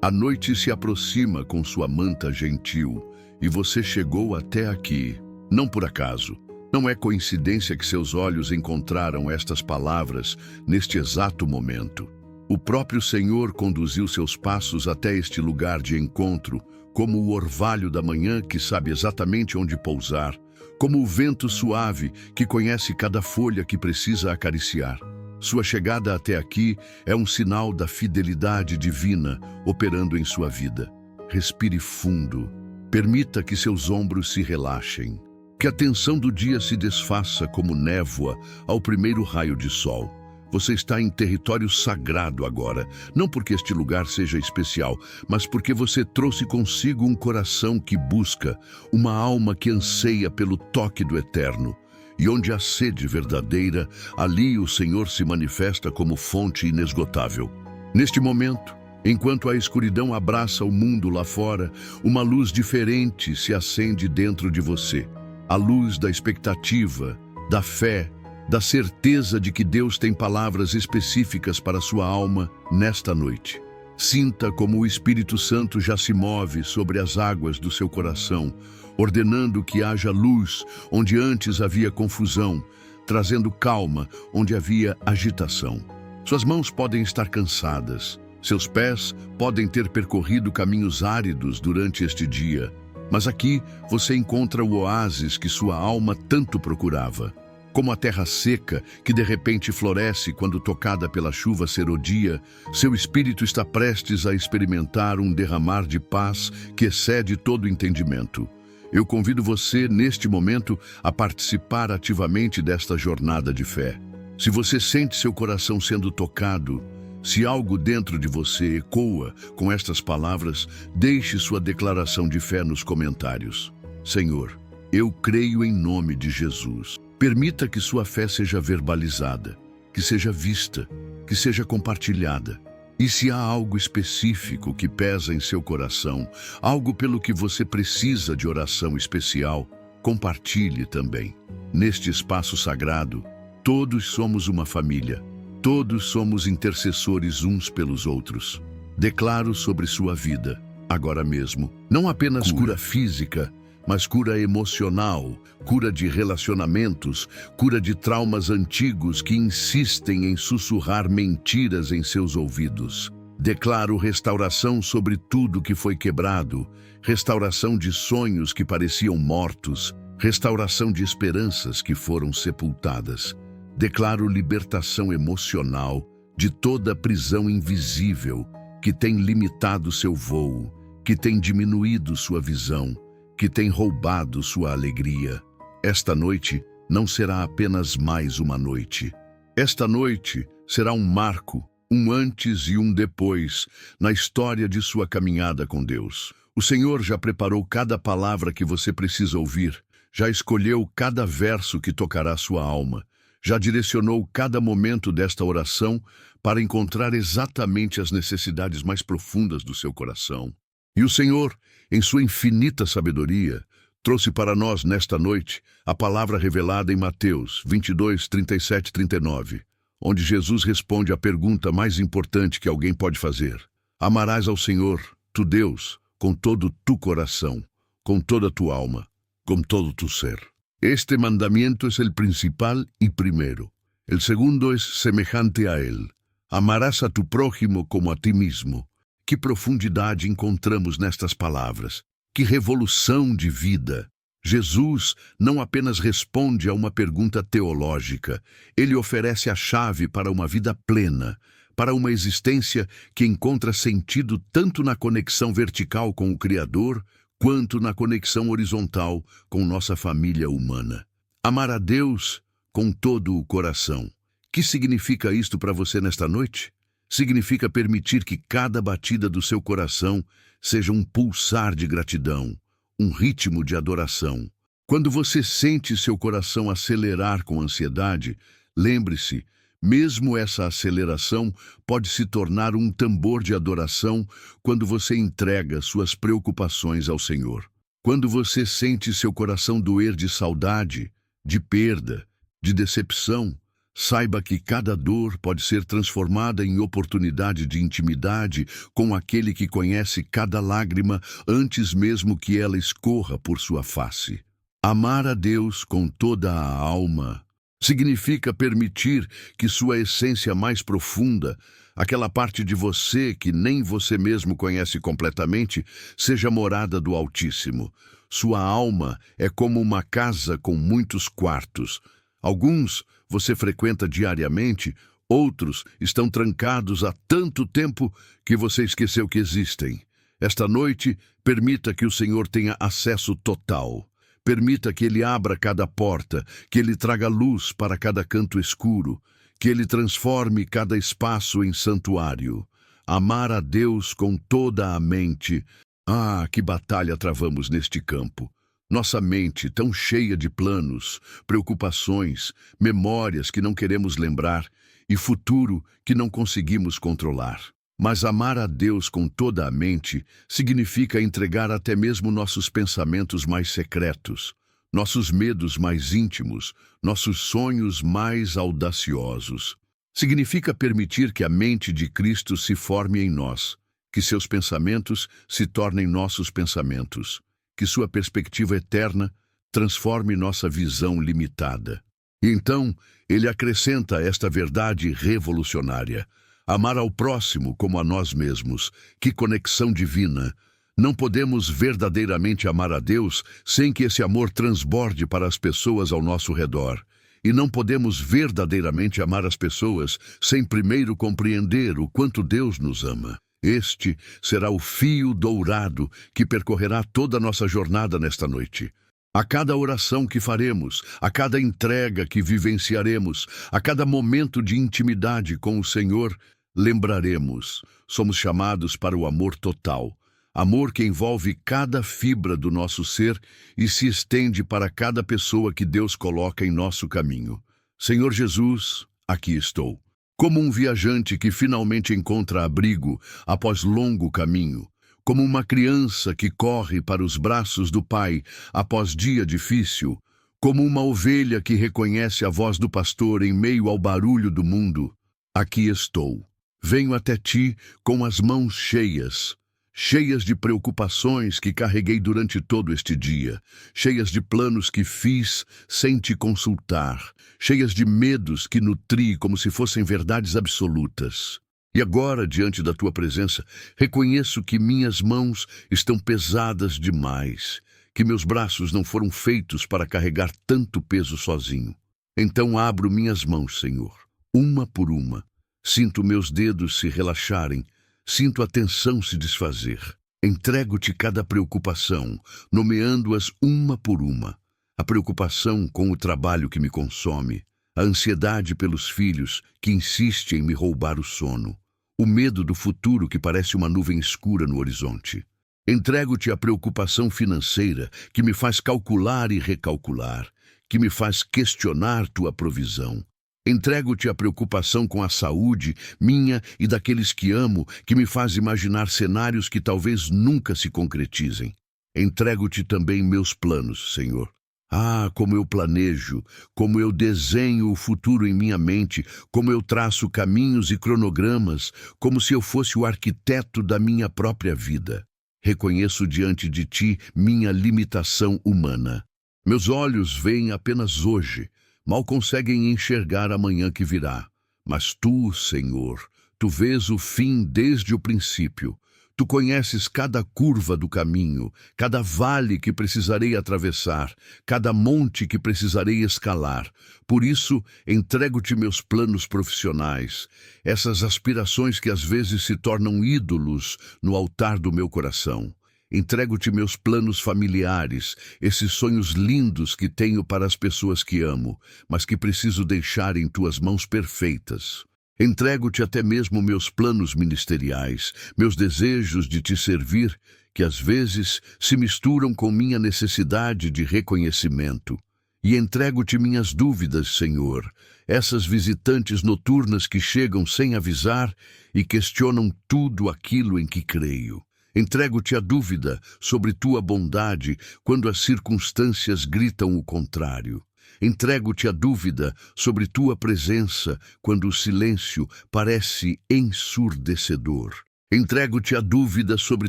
A noite se aproxima com sua manta gentil e você chegou até aqui. Não por acaso. Não é coincidência que seus olhos encontraram estas palavras neste exato momento. O próprio Senhor conduziu seus passos até este lugar de encontro, como o orvalho da manhã que sabe exatamente onde pousar, como o vento suave que conhece cada folha que precisa acariciar. Sua chegada até aqui é um sinal da fidelidade divina operando em sua vida. Respire fundo. Permita que seus ombros se relaxem. Que a tensão do dia se desfaça como névoa ao primeiro raio de sol. Você está em território sagrado agora, não porque este lugar seja especial, mas porque você trouxe consigo um coração que busca, uma alma que anseia pelo toque do eterno. E onde há sede verdadeira, ali o Senhor se manifesta como fonte inesgotável. Neste momento, enquanto a escuridão abraça o mundo lá fora, uma luz diferente se acende dentro de você. A luz da expectativa, da fé, da certeza de que Deus tem palavras específicas para sua alma nesta noite. Sinta como o Espírito Santo já se move sobre as águas do seu coração, ordenando que haja luz onde antes havia confusão, trazendo calma onde havia agitação. Suas mãos podem estar cansadas, seus pés podem ter percorrido caminhos áridos durante este dia, mas aqui você encontra o oásis que sua alma tanto procurava. Como a terra seca, que de repente floresce quando tocada pela chuva serodia, seu espírito está prestes a experimentar um derramar de paz que excede todo entendimento. Eu convido você, neste momento, a participar ativamente desta jornada de fé. Se você sente seu coração sendo tocado, se algo dentro de você ecoa com estas palavras, deixe sua declaração de fé nos comentários. Senhor, eu creio em nome de Jesus. Permita que sua fé seja verbalizada, que seja vista, que seja compartilhada. E se há algo específico que pesa em seu coração, algo pelo que você precisa de oração especial, compartilhe também. Neste espaço sagrado, todos somos uma família. Todos somos intercessores uns pelos outros. Declaro sobre sua vida, agora mesmo, não apenas cura física, mas cura emocional, cura de relacionamentos, cura de traumas antigos que insistem em sussurrar mentiras em seus ouvidos. Declaro restauração sobre tudo que foi quebrado, restauração de sonhos que pareciam mortos, restauração de esperanças que foram sepultadas. Declaro libertação emocional de toda a prisão invisível que tem limitado seu voo, que tem diminuído sua visão, que tem roubado sua alegria. Esta noite não será apenas mais uma noite. Esta noite será um marco, um antes e um depois na história de sua caminhada com Deus. O Senhor já preparou cada palavra que você precisa ouvir, já escolheu cada verso que tocará sua alma, já direcionou cada momento desta oração para encontrar exatamente as necessidades mais profundas do seu coração. E o Senhor, em sua infinita sabedoria, trouxe para nós nesta noite a palavra revelada em Mateus 22, 37 e 39, onde Jesus responde à pergunta mais importante que alguém pode fazer. Amarás ao Senhor, tu Deus, com todo tu coração, com toda tu alma, com todo tu ser. Este mandamiento es el principal y primero. El segundo es semejante a él. Amarás a tu prójimo como a ti mismo. Que profundidade encontramos nestas palavras. Que revolução de vida. Jesus não apenas responde a uma pergunta teológica. Ele oferece a chave para uma vida plena, para uma existência que encontra sentido tanto na conexão vertical com o Criador, quanto na conexão horizontal com nossa família humana. Amar a Deus com todo o coração. Que significa isto para você nesta noite? Significa permitir que cada batida do seu coração seja um pulsar de gratidão, um ritmo de adoração. Quando você sente seu coração acelerar com ansiedade, lembre-se, mesmo essa aceleração pode se tornar um tambor de adoração quando você entrega suas preocupações ao Senhor. Quando você sente seu coração doer de saudade, de perda, de decepção, Saiba que cada dor pode ser transformada em oportunidade de intimidade com aquele que conhece cada lágrima antes mesmo que ela escorra por sua face. Amar a Deus com toda a alma significa permitir que sua essência mais profunda, aquela parte de você que nem você mesmo conhece completamente, seja morada do Altíssimo. Sua alma é como uma casa com muitos quartos. Alguns você frequenta diariamente, outros estão trancados há tanto tempo que você esqueceu que existem. Esta noite, permita que o Senhor tenha acesso total. Permita que Ele abra cada porta, que Ele traga luz para cada canto escuro, que Ele transforme cada espaço em santuário. Amar a Deus com toda a mente. Ah, que batalha travamos neste campo! Nossa mente tão cheia de planos, preocupações, memórias que não queremos lembrar e futuro que não conseguimos controlar. Mas amar a Deus com toda a mente significa entregar até mesmo nossos pensamentos mais secretos, nossos medos mais íntimos, nossos sonhos mais audaciosos. Significa permitir que a mente de Cristo se forme em nós, que seus pensamentos se tornem nossos pensamentos, que sua perspectiva eterna transforme nossa visão limitada. E então, ele acrescenta esta verdade revolucionária: amar ao próximo como a nós mesmos. Que conexão divina! Não podemos verdadeiramente amar a Deus sem que esse amor transborde para as pessoas ao nosso redor. E não podemos verdadeiramente amar as pessoas sem primeiro compreender o quanto Deus nos ama. Este será o fio dourado que percorrerá toda a nossa jornada nesta noite. A cada oração que faremos, a cada entrega que vivenciaremos, a cada momento de intimidade com o Senhor, lembraremos: somos chamados para o amor total. Amor que envolve cada fibra do nosso ser e se estende para cada pessoa que Deus coloca em nosso caminho. Senhor Jesus, aqui estou. Como um viajante que finalmente encontra abrigo após longo caminho, como uma criança que corre para os braços do Pai após dia difícil, como uma ovelha que reconhece a voz do pastor em meio ao barulho do mundo, aqui estou. Venho até ti com as mãos cheias de preocupações que carreguei durante todo este dia, cheias de planos que fiz sem te consultar, cheias de medos que nutri como se fossem verdades absolutas. E agora, diante da tua presença, reconheço que minhas mãos estão pesadas demais, que meus braços não foram feitos para carregar tanto peso sozinho. Então abro minhas mãos, Senhor, uma por uma. Sinto meus dedos se relaxarem, sinto a tensão se desfazer. Entrego-te cada preocupação, nomeando-as uma por uma. A preocupação com o trabalho que me consome, a ansiedade pelos filhos que insiste em me roubar o sono, o medo do futuro que parece uma nuvem escura no horizonte. Entrego-te a preocupação financeira que me faz calcular e recalcular, que me faz questionar tua provisão. Entrego-te a preocupação com a saúde, minha e daqueles que amo, que me faz imaginar cenários que talvez nunca se concretizem. Entrego-te também meus planos, Senhor. Ah, como eu planejo, como eu desenho o futuro em minha mente, como eu traço caminhos e cronogramas, como se eu fosse o arquiteto da minha própria vida. Reconheço diante de ti minha limitação humana. Meus olhos veem apenas hoje, mal conseguem enxergar amanhã que virá. Mas tu, Senhor, tu vês o fim desde o princípio. Tu conheces cada curva do caminho, cada vale que precisarei atravessar, cada monte que precisarei escalar. Por isso, entrego-te meus planos profissionais, essas aspirações que às vezes se tornam ídolos no altar do meu coração. Entrego-te meus planos familiares, esses sonhos lindos que tenho para as pessoas que amo, mas que preciso deixar em tuas mãos perfeitas. Entrego-te até mesmo meus planos ministeriais, meus desejos de te servir, que às vezes se misturam com minha necessidade de reconhecimento. E entrego-te minhas dúvidas, Senhor, essas visitantes noturnas que chegam sem avisar e questionam tudo aquilo em que creio. Entrego-te a dúvida sobre tua bondade quando as circunstâncias gritam o contrário. Entrego-te a dúvida sobre tua presença quando o silêncio parece ensurdecedor. Entrego-te a dúvida sobre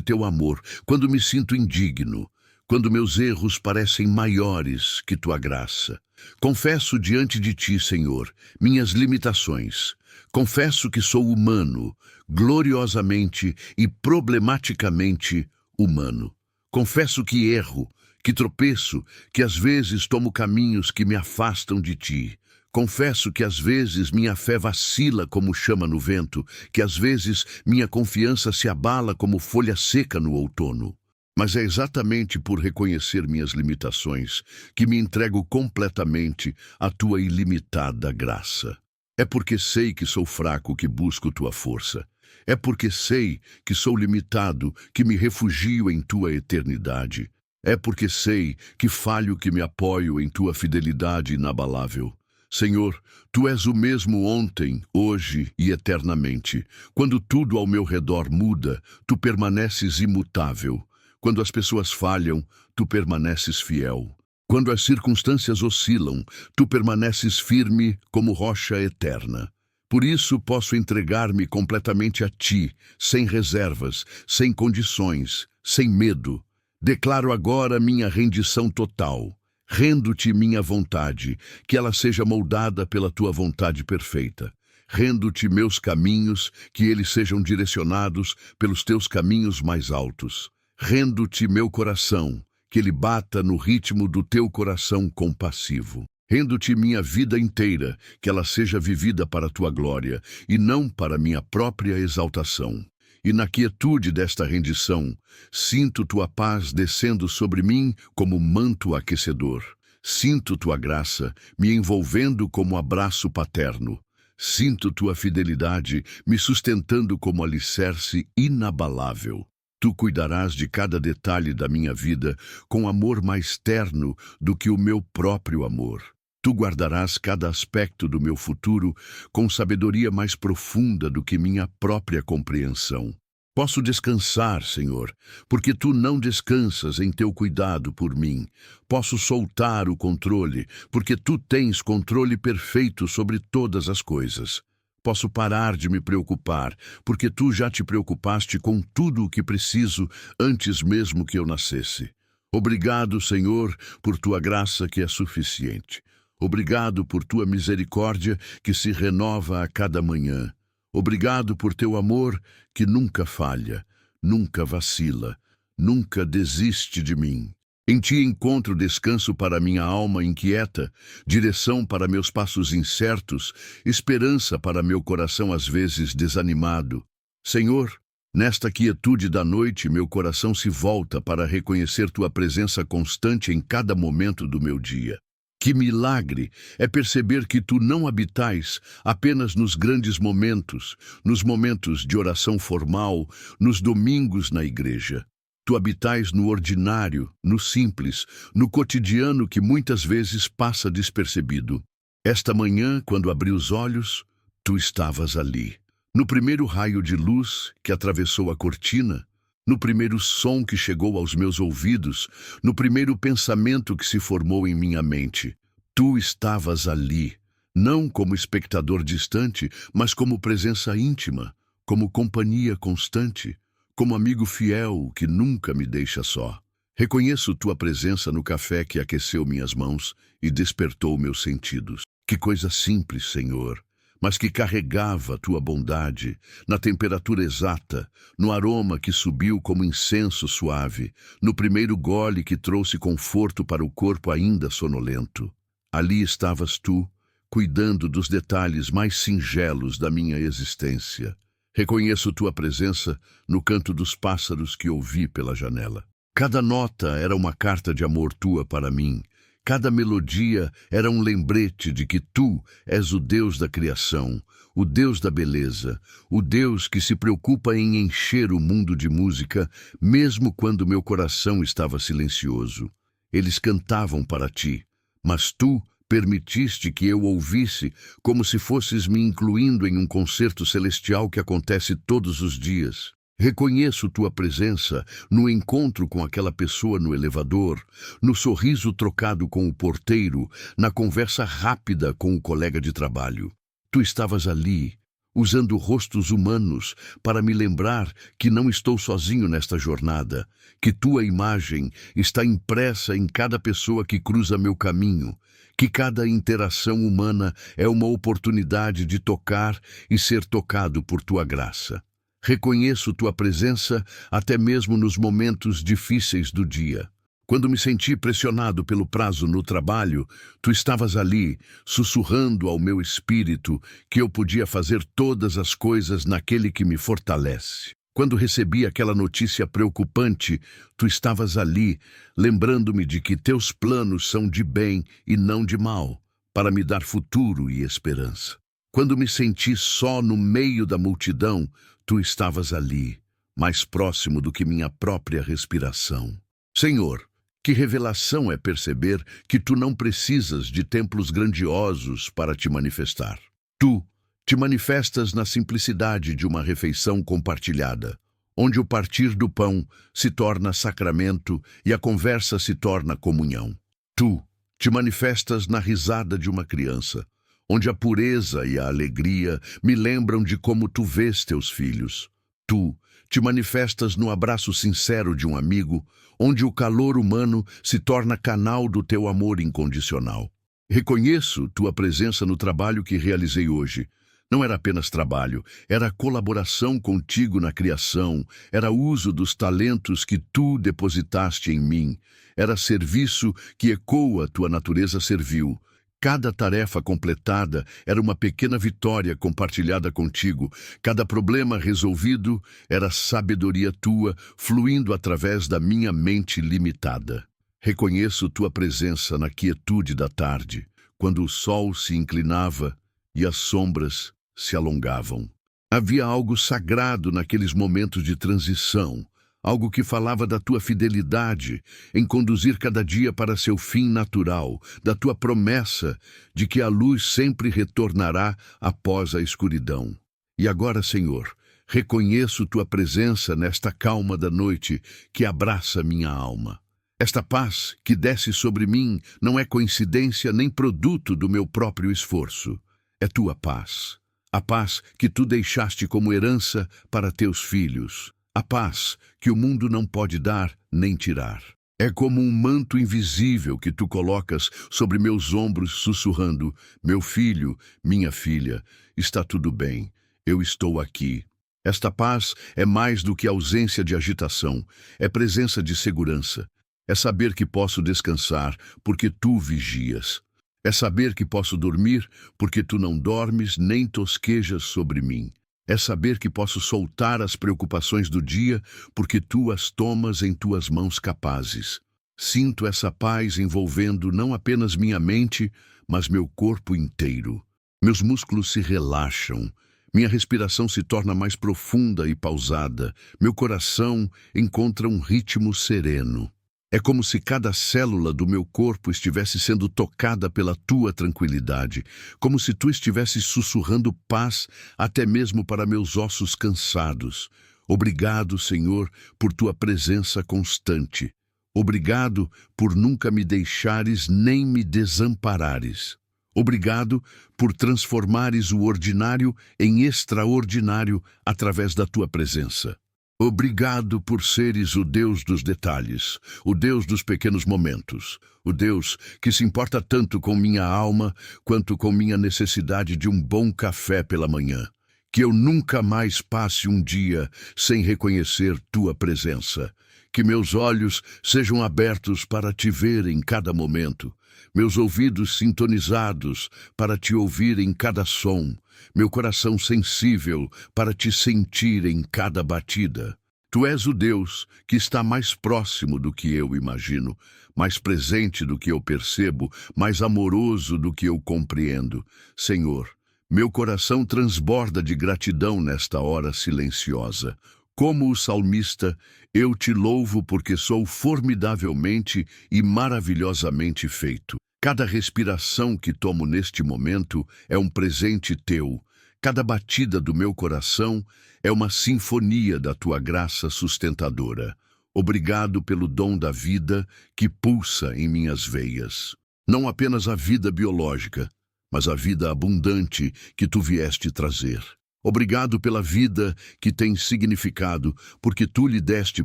teu amor quando me sinto indigno, quando meus erros parecem maiores que tua graça. Confesso diante de ti, Senhor, minhas limitações. Confesso que sou humano, gloriosamente e problematicamente humano. Confesso que erro, que tropeço, que às vezes tomo caminhos que me afastam de ti. Confesso que às vezes minha fé vacila como chama no vento, que às vezes minha confiança se abala como folha seca no outono. Mas é exatamente por reconhecer minhas limitações que me entrego completamente à tua ilimitada graça. É porque sei que sou fraco que busco tua força. É porque sei que sou limitado que me refugio em tua eternidade. É porque sei que falho que me apoio em tua fidelidade inabalável. Senhor, tu és o mesmo ontem, hoje e eternamente. Quando tudo ao meu redor muda, tu permaneces imutável. Quando as pessoas falham, tu permaneces fiel. Quando as circunstâncias oscilam, tu permaneces firme como rocha eterna. Por isso posso entregar-me completamente a ti, sem reservas, sem condições, sem medo. Declaro agora minha rendição total. Rendo-te minha vontade, que ela seja moldada pela tua vontade perfeita. Rendo-te meus caminhos, que eles sejam direcionados pelos teus caminhos mais altos. Rendo-te meu coração, que ele bata no ritmo do teu coração compassivo. Rendo-te minha vida inteira, que ela seja vivida para a tua glória, e não para minha própria exaltação. E na quietude desta rendição, sinto tua paz descendo sobre mim como manto aquecedor. Sinto tua graça me envolvendo como abraço paterno. Sinto tua fidelidade me sustentando como alicerce inabalável. Tu cuidarás de cada detalhe da minha vida com amor mais terno do que o meu próprio amor. Tu guardarás cada aspecto do meu futuro com sabedoria mais profunda do que minha própria compreensão. Posso descansar, Senhor, porque tu não descansas em teu cuidado por mim. Posso soltar o controle, porque tu tens controle perfeito sobre todas as coisas. Posso parar de me preocupar, porque tu já te preocupaste com tudo o que preciso antes mesmo que eu nascesse. Obrigado, Senhor, por tua graça que é suficiente. Obrigado por tua misericórdia que se renova a cada manhã. Obrigado por teu amor que nunca falha, nunca vacila, nunca desiste de mim. Em ti encontro descanso para minha alma inquieta, direção para meus passos incertos, esperança para meu coração às vezes desanimado. Senhor, nesta quietude da noite meu coração se volta para reconhecer tua presença constante em cada momento do meu dia. Que milagre é perceber que tu não habitais apenas nos grandes momentos, nos momentos de oração formal, nos domingos na igreja. Tu habitais no ordinário, no simples, no cotidiano que muitas vezes passa despercebido. Esta manhã, quando abri os olhos, tu estavas ali. No primeiro raio de luz que atravessou a cortina, no primeiro som que chegou aos meus ouvidos, no primeiro pensamento que se formou em minha mente, tu estavas ali, não como espectador distante, mas como presença íntima, como companhia constante, como amigo fiel que nunca me deixa só. Reconheço tua presença no café que aqueceu minhas mãos e despertou meus sentidos. Que coisa simples, Senhor, mas que carregava tua bondade, na temperatura exata, no aroma que subiu como incenso suave, no primeiro gole que trouxe conforto para o corpo ainda sonolento. Ali estavas tu, cuidando dos detalhes mais singelos da minha existência. Reconheço tua presença no canto dos pássaros que ouvi pela janela. Cada nota era uma carta de amor tua para mim. Cada melodia era um lembrete de que tu és o Deus da criação, o Deus da beleza, o Deus que se preocupa em encher o mundo de música, mesmo quando meu coração estava silencioso. Eles cantavam para ti, mas tu permitiste que eu ouvisse como se fosses me incluindo em um concerto celestial que acontece todos os dias. Reconheço tua presença no encontro com aquela pessoa no elevador, no sorriso trocado com o porteiro, na conversa rápida com o colega de trabalho. Tu estavas ali, usando rostos humanos para me lembrar que não estou sozinho nesta jornada, que tua imagem está impressa em cada pessoa que cruza meu caminho, que cada interação humana é uma oportunidade de tocar e ser tocado por tua graça. Reconheço tua presença até mesmo nos momentos difíceis do dia. Quando me senti pressionado pelo prazo no trabalho, tu estavas ali, sussurrando ao meu espírito que eu podia fazer todas as coisas naquele que me fortalece. Quando recebi aquela notícia preocupante, tu estavas ali, lembrando-me de que teus planos são de bem e não de mal, para me dar futuro e esperança. Quando me senti só no meio da multidão, tu estavas ali, mais próximo do que minha própria respiração. Senhor, que revelação é perceber que tu não precisas de templos grandiosos para te manifestar. Tu te manifestas na simplicidade de uma refeição compartilhada, onde o partir do pão se torna sacramento e a conversa se torna comunhão. Tu te manifestas na risada de uma criança, onde a pureza e a alegria me lembram de como tu vês teus filhos. Tu te manifestas no abraço sincero de um amigo, onde o calor humano se torna canal do teu amor incondicional. Reconheço tua presença no trabalho que realizei hoje. Não era apenas trabalho, era colaboração contigo na criação, era uso dos talentos que tu depositaste em mim, era serviço que ecoa tua natureza servil. Cada tarefa completada era uma pequena vitória compartilhada contigo. Cada problema resolvido era sabedoria tua fluindo através da minha mente limitada. Reconheço tua presença na quietude da tarde, quando o sol se inclinava e as sombras se alongavam. Havia algo sagrado naqueles momentos de transição, algo que falava da tua fidelidade em conduzir cada dia para seu fim natural, da tua promessa de que a luz sempre retornará após a escuridão. E agora, Senhor, reconheço tua presença nesta calma da noite que abraça minha alma. Esta paz que desce sobre mim não é coincidência nem produto do meu próprio esforço. É tua paz. A paz que tu deixaste como herança para teus filhos. A paz que o mundo não pode dar nem tirar. É como um manto invisível que tu colocas sobre meus ombros, sussurrando: meu filho, minha filha, está tudo bem, eu estou aqui. Esta paz é mais do que ausência de agitação, é presença de segurança. É saber que posso descansar, porque tu vigias. É saber que posso dormir, porque tu não dormes nem tosquejas sobre mim. É saber que posso soltar as preocupações do dia, porque tu as tomas em tuas mãos capazes. Sinto essa paz envolvendo não apenas minha mente, mas meu corpo inteiro. Meus músculos se relaxam, minha respiração se torna mais profunda e pausada, meu coração encontra um ritmo sereno. É como se cada célula do meu corpo estivesse sendo tocada pela tua tranquilidade, como se tu estivesse sussurrando paz até mesmo para meus ossos cansados. Obrigado, Senhor, por tua presença constante. Obrigado por nunca me deixares nem me desamparares. Obrigado por transformares o ordinário em extraordinário através da tua presença. Obrigado por seres o Deus dos detalhes, o Deus dos pequenos momentos, o Deus que se importa tanto com minha alma quanto com minha necessidade de um bom café pela manhã. Que eu nunca mais passe um dia sem reconhecer tua presença. Que meus olhos sejam abertos para te ver em cada momento, meus ouvidos sintonizados para te ouvir em cada som, meu coração sensível para te sentir em cada batida. Tu és o Deus que está mais próximo do que eu imagino, mais presente do que eu percebo, mais amoroso do que eu compreendo. Senhor, meu coração transborda de gratidão nesta hora silenciosa. Como o salmista, eu te louvo porque sou formidavelmente e maravilhosamente feito. Cada respiração que tomo neste momento é um presente teu. Cada batida do meu coração é uma sinfonia da tua graça sustentadora. Obrigado pelo dom da vida que pulsa em minhas veias. Não apenas a vida biológica, mas a vida abundante que tu vieste trazer. Obrigado pela vida que tem significado, porque tu lhe deste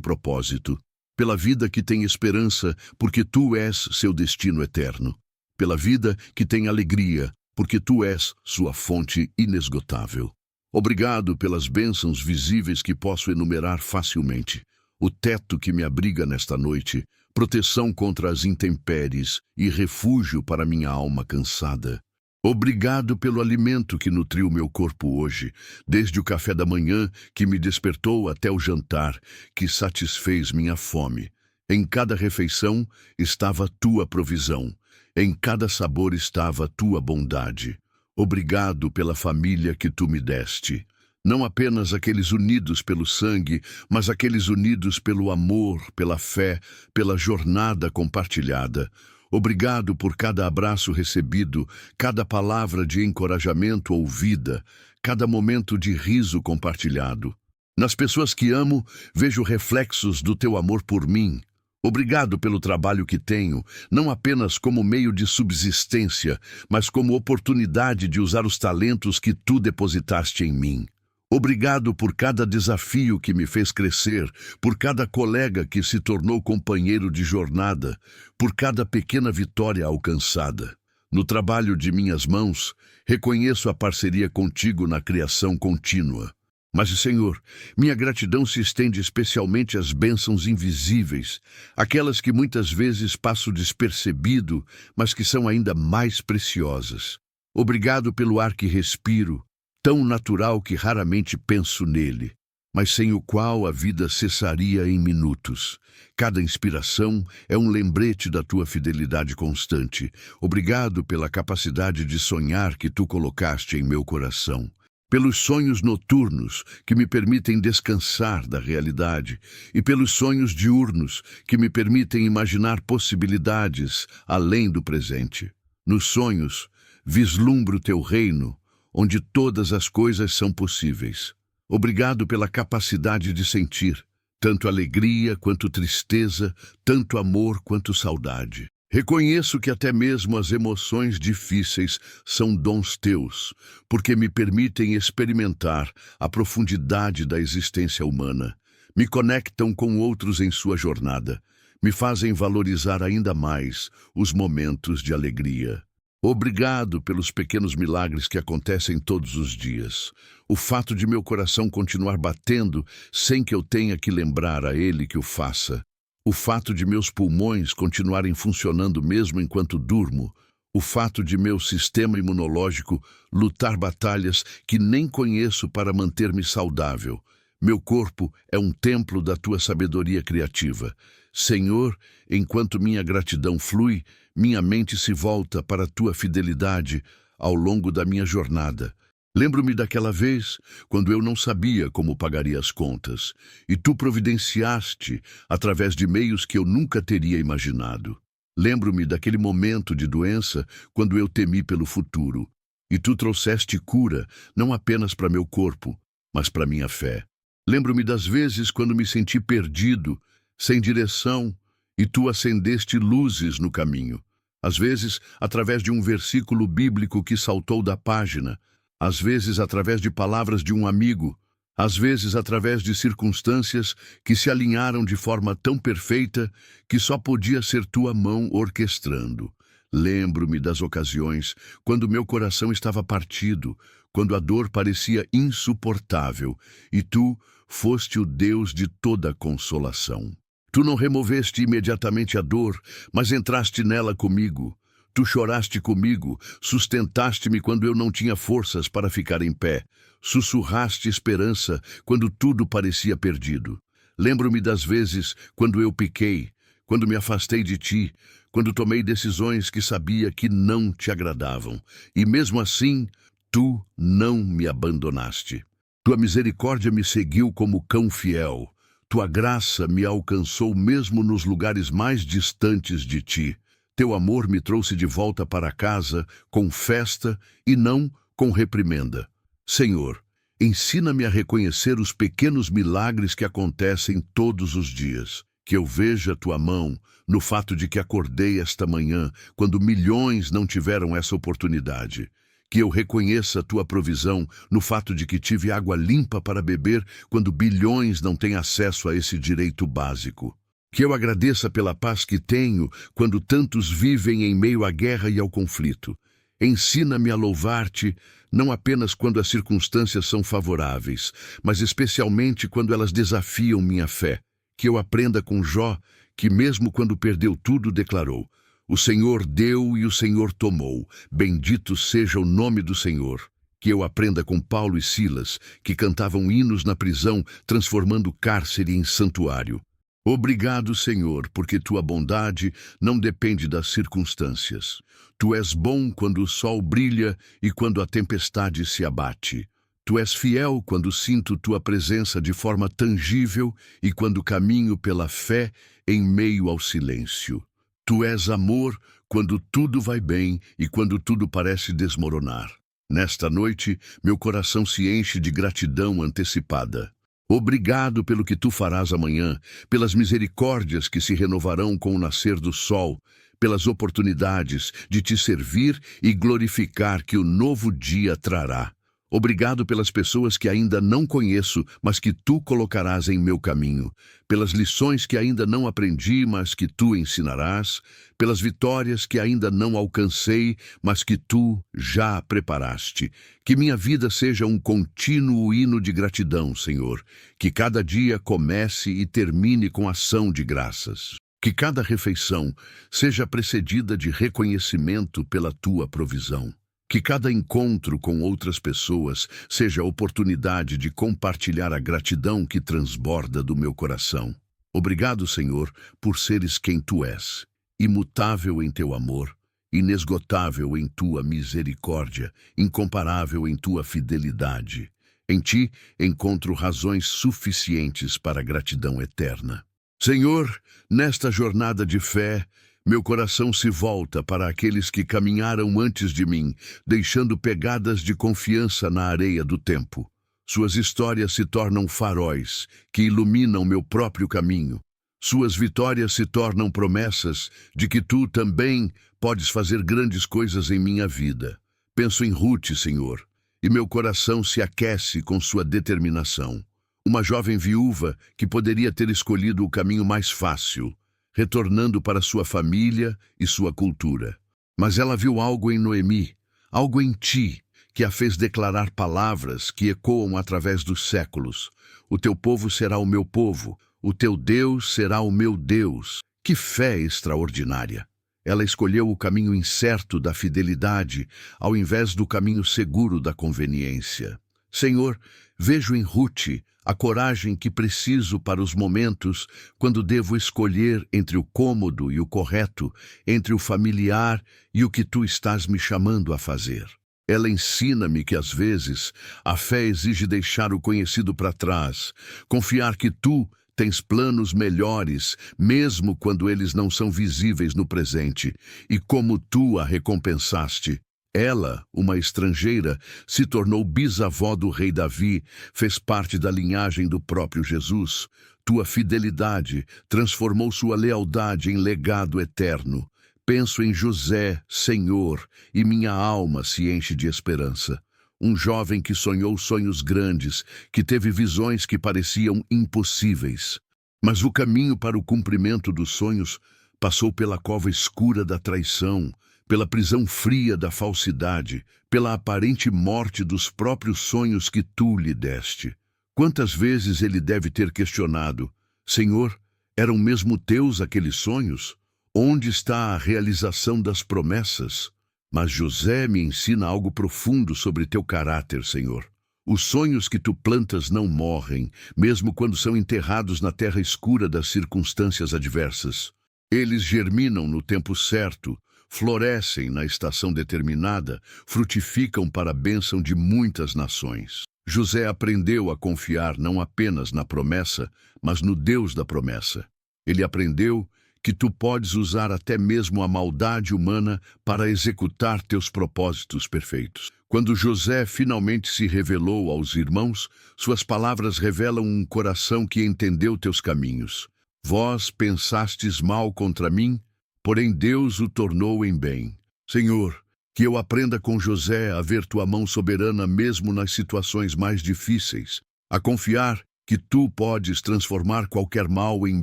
propósito. Pela vida que tem esperança, porque tu és seu destino eterno. Pela vida que tem alegria, porque tu és sua fonte inesgotável. Obrigado pelas bênçãos visíveis que posso enumerar facilmente. O teto que me abriga nesta noite, proteção contra as intempéries e refúgio para minha alma cansada. Obrigado pelo alimento que nutriu meu corpo hoje, desde o café da manhã que me despertou até o jantar que satisfez minha fome. Em cada refeição estava tua provisão, em cada sabor estava tua bondade. Obrigado pela família que tu me deste. Não apenas aqueles unidos pelo sangue, mas aqueles unidos pelo amor, pela fé, pela jornada compartilhada. Obrigado por cada abraço recebido, cada palavra de encorajamento ouvida, cada momento de riso compartilhado. Nas pessoas que amo, vejo reflexos do teu amor por mim. Obrigado pelo trabalho que tenho, não apenas como meio de subsistência, mas como oportunidade de usar os talentos que tu depositaste em mim. Obrigado por cada desafio que me fez crescer, por cada colega que se tornou companheiro de jornada, por cada pequena vitória alcançada. No trabalho de minhas mãos, reconheço a parceria contigo na criação contínua. Mas, Senhor, minha gratidão se estende especialmente às bênçãos invisíveis, aquelas que muitas vezes passo despercebido, mas que são ainda mais preciosas. Obrigado pelo ar que respiro, tão natural que raramente penso nele, mas sem o qual a vida cessaria em minutos. Cada inspiração é um lembrete da tua fidelidade constante. Obrigado pela capacidade de sonhar que tu colocaste em meu coração. Pelos sonhos noturnos que me permitem descansar da realidade e pelos sonhos diurnos que me permitem imaginar possibilidades além do presente. Nos sonhos, vislumbro teu reino, onde todas as coisas são possíveis. Obrigado pela capacidade de sentir, tanto alegria quanto tristeza, tanto amor quanto saudade. Reconheço que até mesmo as emoções difíceis são dons teus, porque me permitem experimentar a profundidade da existência humana, me conectam com outros em sua jornada, me fazem valorizar ainda mais os momentos de alegria. Obrigado pelos pequenos milagres que acontecem todos os dias. O fato de meu coração continuar batendo sem que eu tenha que lembrar a ele que o faça. O fato de meus pulmões continuarem funcionando mesmo enquanto durmo. O fato de meu sistema imunológico lutar batalhas que nem conheço para manter-me saudável. Meu corpo é um templo da tua sabedoria criativa. Senhor, enquanto minha gratidão flui, minha mente se volta para a tua fidelidade ao longo da minha jornada. Lembro-me daquela vez, quando eu não sabia como pagaria as contas, e tu providenciaste através de meios que eu nunca teria imaginado. Lembro-me daquele momento de doença, quando eu temi pelo futuro, e tu trouxeste cura, não apenas para meu corpo, mas para minha fé. Lembro-me das vezes quando me senti perdido, sem direção, e tu acendeste luzes no caminho. Às vezes, através de um versículo bíblico que saltou da página, às vezes através de palavras de um amigo, às vezes através de circunstâncias que se alinharam de forma tão perfeita que só podia ser tua mão orquestrando. Lembro-me das ocasiões quando meu coração estava partido, quando a dor parecia insuportável, e tu foste o Deus de toda consolação. Tu não removeste imediatamente a dor, mas entraste nela comigo. Tu choraste comigo, sustentaste-me quando eu não tinha forças para ficar em pé. Sussurraste esperança quando tudo parecia perdido. Lembro-me das vezes quando eu pequei, quando me afastei de ti, quando tomei decisões que sabia que não te agradavam. E mesmo assim, tu não me abandonaste. Tua misericórdia me seguiu como cão fiel. Tua graça me alcançou mesmo nos lugares mais distantes de ti. Teu amor me trouxe de volta para casa com festa e não com reprimenda. Senhor, ensina-me a reconhecer os pequenos milagres que acontecem todos os dias. Que eu veja a tua mão no fato de que acordei esta manhã, quando milhões não tiveram essa oportunidade. Que eu reconheça a tua provisão no fato de que tive água limpa para beber, quando bilhões não têm acesso a esse direito básico. Que eu agradeça pela paz que tenho, quando tantos vivem em meio à guerra e ao conflito. Ensina-me a louvar-te, não apenas quando as circunstâncias são favoráveis, mas especialmente quando elas desafiam minha fé. Que eu aprenda com Jó, que mesmo quando perdeu tudo declarou: o Senhor deu e o Senhor tomou, bendito seja o nome do Senhor. Que eu aprenda com Paulo e Silas, que cantavam hinos na prisão, transformando cárcere em santuário. Obrigado, Senhor, porque tua bondade não depende das circunstâncias. Tu és bom quando o sol brilha e quando a tempestade se abate. Tu és fiel quando sinto tua presença de forma tangível e quando caminho pela fé em meio ao silêncio. Tu és amor quando tudo vai bem e quando tudo parece desmoronar. Nesta noite, meu coração se enche de gratidão antecipada. Obrigado pelo que tu farás amanhã, pelas misericórdias que se renovarão com o nascer do sol, pelas oportunidades de te servir e glorificar que o novo dia trará. Obrigado pelas pessoas que ainda não conheço, mas que tu colocarás em meu caminho, pelas lições que ainda não aprendi, mas que tu ensinarás, pelas vitórias que ainda não alcancei, mas que tu já preparaste. Que minha vida seja um contínuo hino de gratidão, Senhor, que cada dia comece e termine com ação de graças. Que cada refeição seja precedida de reconhecimento pela tua provisão. Que cada encontro com outras pessoas seja a oportunidade de compartilhar a gratidão que transborda do meu coração. Obrigado, Senhor, por seres quem tu és, imutável em teu amor, inesgotável em tua misericórdia, incomparável em tua fidelidade. Em ti encontro razões suficientes para a gratidão eterna. Senhor, nesta jornada de fé, meu coração se volta para aqueles que caminharam antes de mim, deixando pegadas de confiança na areia do tempo. Suas histórias se tornam faróis, que iluminam meu próprio caminho. Suas vitórias se tornam promessas de que tu também podes fazer grandes coisas em minha vida. Penso em Ruth, Senhor, e meu coração se aquece com sua determinação. Uma jovem viúva que poderia ter escolhido o caminho mais fácil, retornando para sua família e sua cultura. Mas ela viu algo em Noemi, algo em ti, que a fez declarar palavras que ecoam através dos séculos. O teu povo será o meu povo, o teu Deus será o meu Deus. Que fé extraordinária! Ela escolheu o caminho incerto da fidelidade, ao invés do caminho seguro da conveniência. Senhor, vejo em Ruth a coragem que preciso para os momentos quando devo escolher entre o cômodo e o correto, entre o familiar e o que tu estás me chamando a fazer. Ela ensina-me que, às vezes, a fé exige deixar o conhecido para trás, confiar que tu tens planos melhores, mesmo quando eles não são visíveis no presente, e como tu a recompensaste. Ela, uma estrangeira, se tornou bisavó do rei Davi, fez parte da linhagem do próprio Jesus. Tua fidelidade transformou sua lealdade em legado eterno. Penso em José, Senhor, e minha alma se enche de esperança. Um jovem que sonhou sonhos grandes, que teve visões que pareciam impossíveis. Mas o caminho para o cumprimento dos sonhos passou pela cova escura da traição, pela prisão fria da falsidade, pela aparente morte dos próprios sonhos que tu lhe deste. Quantas vezes ele deve ter questionado: Senhor, eram mesmo teus aqueles sonhos? Onde está a realização das promessas? Mas José me ensina algo profundo sobre teu caráter, Senhor. Os sonhos que tu plantas não morrem, mesmo quando são enterrados na terra escura das circunstâncias adversas. Eles germinam no tempo certo, florescem na estação determinada, frutificam para a bênção de muitas nações. José aprendeu a confiar não apenas na promessa, mas no Deus da promessa. Ele aprendeu que tu podes usar até mesmo a maldade humana para executar teus propósitos perfeitos. Quando José finalmente se revelou aos irmãos, suas palavras revelam um coração que entendeu teus caminhos. Vós pensastes mal contra mim, porém Deus o tornou em bem. Senhor, que eu aprenda com José a ver tua mão soberana mesmo nas situações mais difíceis, a confiar que tu podes transformar qualquer mal em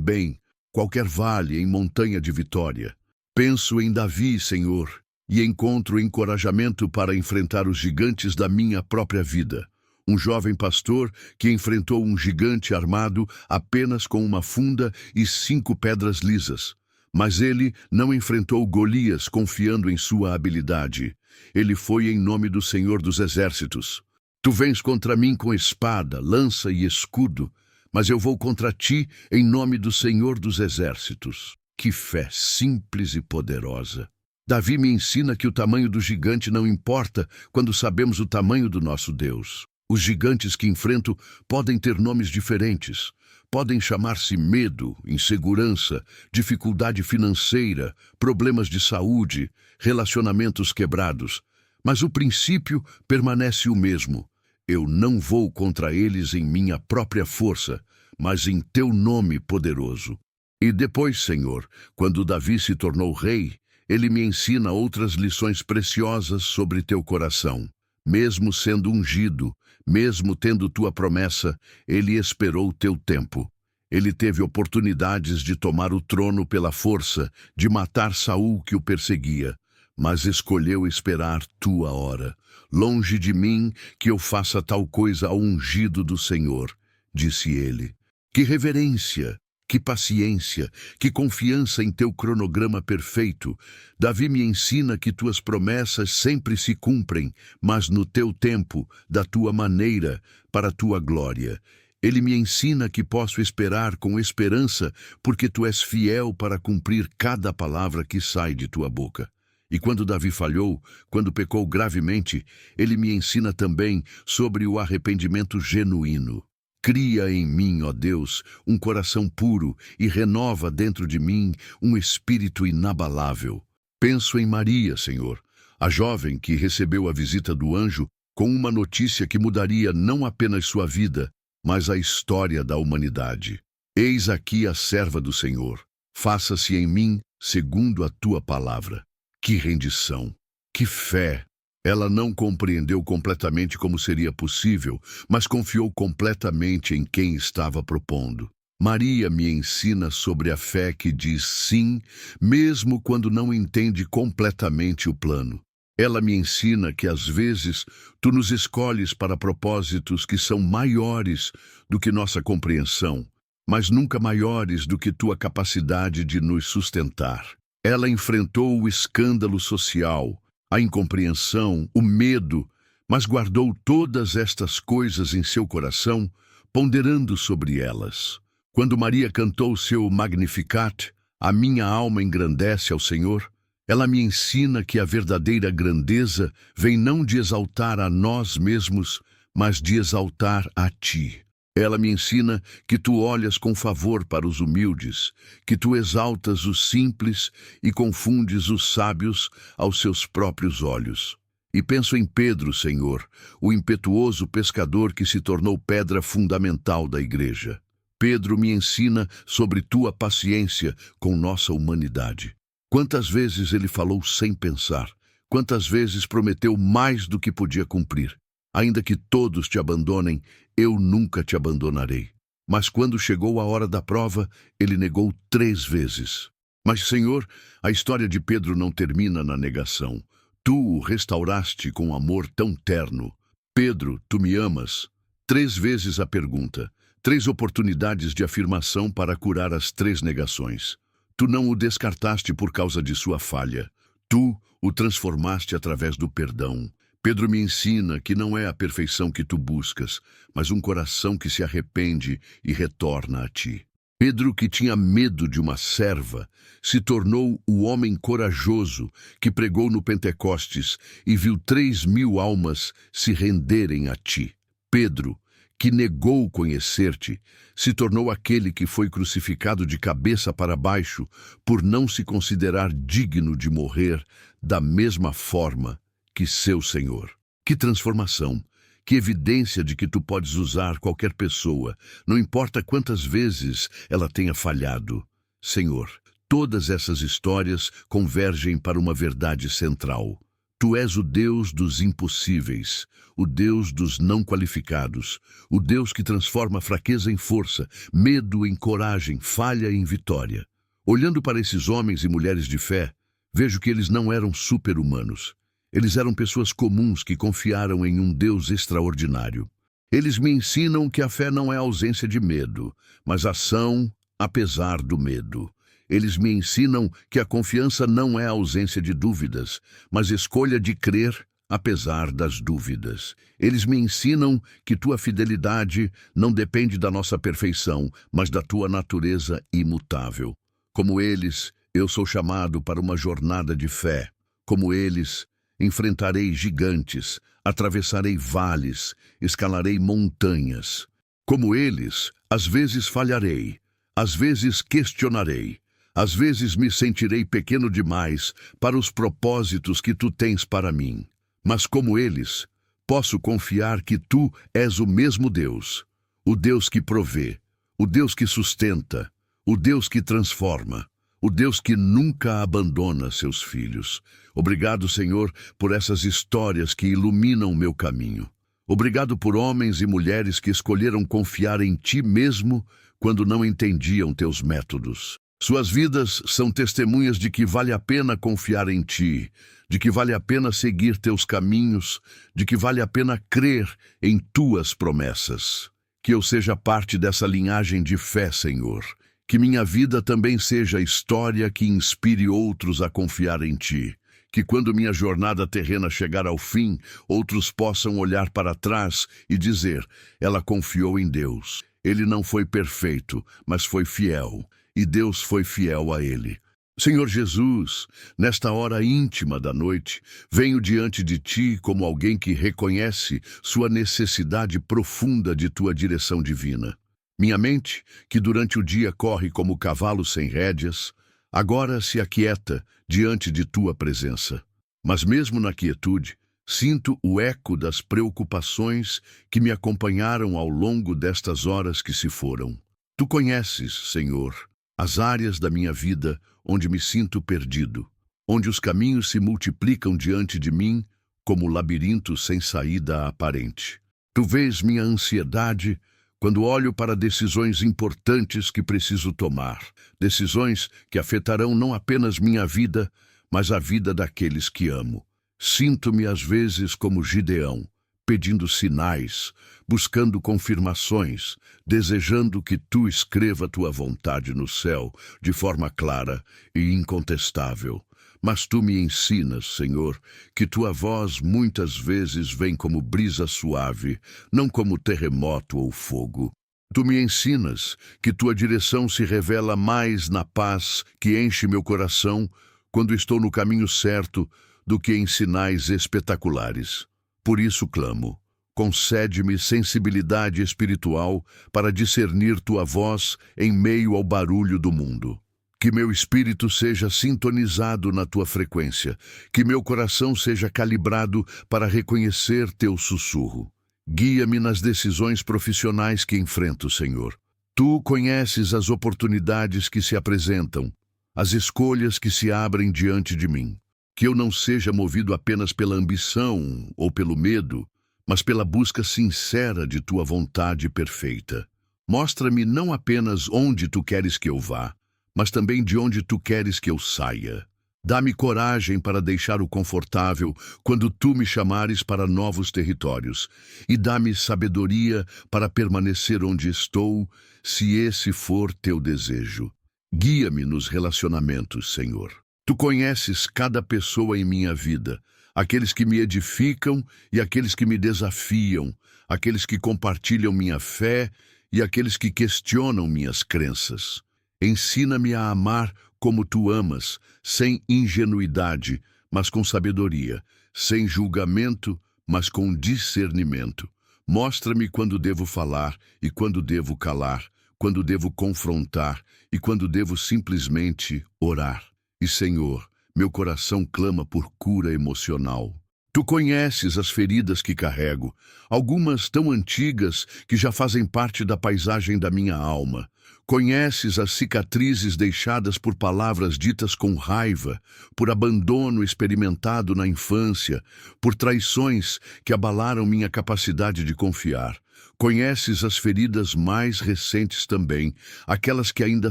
bem, qualquer vale em montanha de vitória. Penso em Davi, Senhor, e encontro encorajamento para enfrentar os gigantes da minha própria vida. Um jovem pastor que enfrentou um gigante armado apenas com uma funda e 5 pedras lisas. Mas ele não enfrentou Golias confiando em sua habilidade. Ele foi em nome do Senhor dos Exércitos. Tu vens contra mim com espada, lança e escudo, mas eu vou contra ti em nome do Senhor dos Exércitos. Que fé simples e poderosa! Davi me ensina que o tamanho do gigante não importa quando sabemos o tamanho do nosso Deus. Os gigantes que enfrento podem ter nomes diferentes. Podem chamar-se medo, insegurança, dificuldade financeira, problemas de saúde, relacionamentos quebrados. Mas o princípio permanece o mesmo. Eu não vou contra eles em minha própria força, mas em teu nome poderoso. E depois, Senhor, quando Davi se tornou rei, ele me ensina outras lições preciosas sobre teu coração. Mesmo sendo ungido, mesmo tendo tua promessa, ele esperou teu tempo. Ele teve oportunidades de tomar o trono pela força, de matar Saul que o perseguia, mas escolheu esperar tua hora. Longe de mim que eu faça tal coisa ao ungido do Senhor, disse ele. Que reverência, que paciência, que confiança em teu cronograma perfeito. Davi me ensina que tuas promessas sempre se cumprem, mas no teu tempo, da tua maneira, para a tua glória. Ele me ensina que posso esperar com esperança, porque tu és fiel para cumprir cada palavra que sai de tua boca. E quando Davi falhou, quando pecou gravemente, ele me ensina também sobre o arrependimento genuíno. Cria em mim, ó Deus, um coração puro e renova dentro de mim um espírito inabalável. Penso em Maria, Senhor, a jovem que recebeu a visita do anjo com uma notícia que mudaria não apenas sua vida, mas a história da humanidade. Eis aqui a serva do Senhor. Faça-se em mim segundo a tua palavra. Que rendição, que fé! Ela não compreendeu completamente como seria possível, mas confiou completamente em quem estava propondo. Maria me ensina sobre a fé que diz sim, mesmo quando não entende completamente o plano. Ela me ensina que às vezes tu nos escolhes para propósitos que são maiores do que nossa compreensão, mas nunca maiores do que tua capacidade de nos sustentar. Ela enfrentou o escândalo social, a incompreensão, o medo, mas guardou todas estas coisas em seu coração, ponderando sobre elas. Quando Maria cantou seu Magnificat, a minha alma engrandece ao Senhor, ela me ensina que a verdadeira grandeza vem não de exaltar a nós mesmos, mas de exaltar a ti. Ela me ensina que tu olhas com favor para os humildes, que tu exaltas os simples e confundes os sábios aos seus próprios olhos. E penso em Pedro, Senhor, o impetuoso pescador que se tornou pedra fundamental da igreja. Pedro me ensina sobre tua paciência com nossa humanidade. Quantas vezes ele falou sem pensar, quantas vezes prometeu mais do que podia cumprir. Ainda que todos te abandonem, eu nunca te abandonarei. Mas quando chegou a hora da prova, ele negou 3 vezes. Mas, Senhor, a história de Pedro não termina na negação. Tu o restauraste com amor tão terno. Pedro, tu me amas? 3 vezes a pergunta. 3 oportunidades de afirmação para curar as 3 negações. Tu não o descartaste por causa de sua falha. Tu o transformaste através do perdão. Pedro me ensina que não é a perfeição que tu buscas, mas um coração que se arrepende e retorna a ti. Pedro, que tinha medo de uma serva, se tornou o homem corajoso que pregou no Pentecostes e viu 3.000 almas se renderem a ti. Pedro, que negou conhecer-te, se tornou aquele que foi crucificado de cabeça para baixo por não se considerar digno de morrer da mesma forma que seu Senhor. Que transformação! Que evidência de que tu podes usar qualquer pessoa, não importa quantas vezes ela tenha falhado. Senhor, todas essas histórias convergem para uma verdade central. Tu és o Deus dos impossíveis, o Deus dos não qualificados, o Deus que transforma fraqueza em força, medo em coragem, falha em vitória. Olhando para esses homens e mulheres de fé, vejo que eles não eram super-humanos. Eles eram pessoas comuns que confiaram em um Deus extraordinário. Eles me ensinam que a fé não é ausência de medo, mas ação apesar do medo. Eles me ensinam que a confiança não é ausência de dúvidas, mas escolha de crer apesar das dúvidas. Eles me ensinam que tua fidelidade não depende da nossa perfeição, mas da tua natureza imutável. Como eles, eu sou chamado para uma jornada de fé. Como eles, enfrentarei gigantes, atravessarei vales, escalarei montanhas. Como eles, às vezes falharei, às vezes questionarei, às vezes me sentirei pequeno demais para os propósitos que tu tens para mim. Mas como eles, posso confiar que tu és o mesmo Deus, o Deus que provê, o Deus que sustenta, o Deus que transforma, o Deus que nunca abandona seus filhos. Obrigado, Senhor, por essas histórias que iluminam meu caminho. Obrigado por homens e mulheres que escolheram confiar em ti mesmo quando não entendiam teus métodos. Suas vidas são testemunhas de que vale a pena confiar em ti, de que vale a pena seguir teus caminhos, de que vale a pena crer em tuas promessas. Que eu seja parte dessa linhagem de fé, Senhor. Que minha vida também seja história que inspire outros a confiar em ti. Que quando minha jornada terrena chegar ao fim, outros possam olhar para trás e dizer: ela confiou em Deus. Ele não foi perfeito, mas foi fiel. E Deus foi fiel a ele. Senhor Jesus, nesta hora íntima da noite, venho diante de ti como alguém que reconhece sua necessidade profunda de tua direção divina. Minha mente, que durante o dia corre como cavalo sem rédeas, agora se aquieta diante de tua presença. Mas mesmo na quietude, sinto o eco das preocupações que me acompanharam ao longo destas horas que se foram. Tu conheces, Senhor, as áreas da minha vida onde me sinto perdido, onde os caminhos se multiplicam diante de mim como labirintos sem saída aparente. Tu vês minha ansiedade quando olho para decisões importantes que preciso tomar, decisões que afetarão não apenas minha vida, mas a vida daqueles que amo. Sinto-me às vezes como Gideão, pedindo sinais, buscando confirmações, desejando que tu escreva tua vontade no céu de forma clara e incontestável. Mas tu me ensinas, Senhor, que tua voz muitas vezes vem como brisa suave, não como terremoto ou fogo. Tu me ensinas que tua direção se revela mais na paz que enche meu coração quando estou no caminho certo do que em sinais espetaculares. Por isso clamo, concede-me sensibilidade espiritual para discernir tua voz em meio ao barulho do mundo. Que meu espírito seja sintonizado na tua frequência, que meu coração seja calibrado para reconhecer teu sussurro. Guia-me nas decisões profissionais que enfrento, Senhor. Tu conheces as oportunidades que se apresentam, as escolhas que se abrem diante de mim. Que eu não seja movido apenas pela ambição ou pelo medo, mas pela busca sincera de tua vontade perfeita. Mostra-me não apenas onde tu queres que eu vá, mas também de onde tu queres que eu saia. Dá-me coragem para deixar o confortável quando tu me chamares para novos territórios, e dá-me sabedoria para permanecer onde estou, se esse for teu desejo. Guia-me nos relacionamentos, Senhor. Tu conheces cada pessoa em minha vida, aqueles que me edificam e aqueles que me desafiam, aqueles que compartilham minha fé e aqueles que questionam minhas crenças. Ensina-me a amar como tu amas, sem ingenuidade, mas com sabedoria, sem julgamento, mas com discernimento. Mostra-me quando devo falar e quando devo calar, quando devo confrontar e quando devo simplesmente orar. E, Senhor, meu coração clama por cura emocional. Tu conheces as feridas que carrego, algumas tão antigas que já fazem parte da paisagem da minha alma. Conheces as cicatrizes deixadas por palavras ditas com raiva, por abandono experimentado na infância, por traições que abalaram minha capacidade de confiar. Conheces as feridas mais recentes também, aquelas que ainda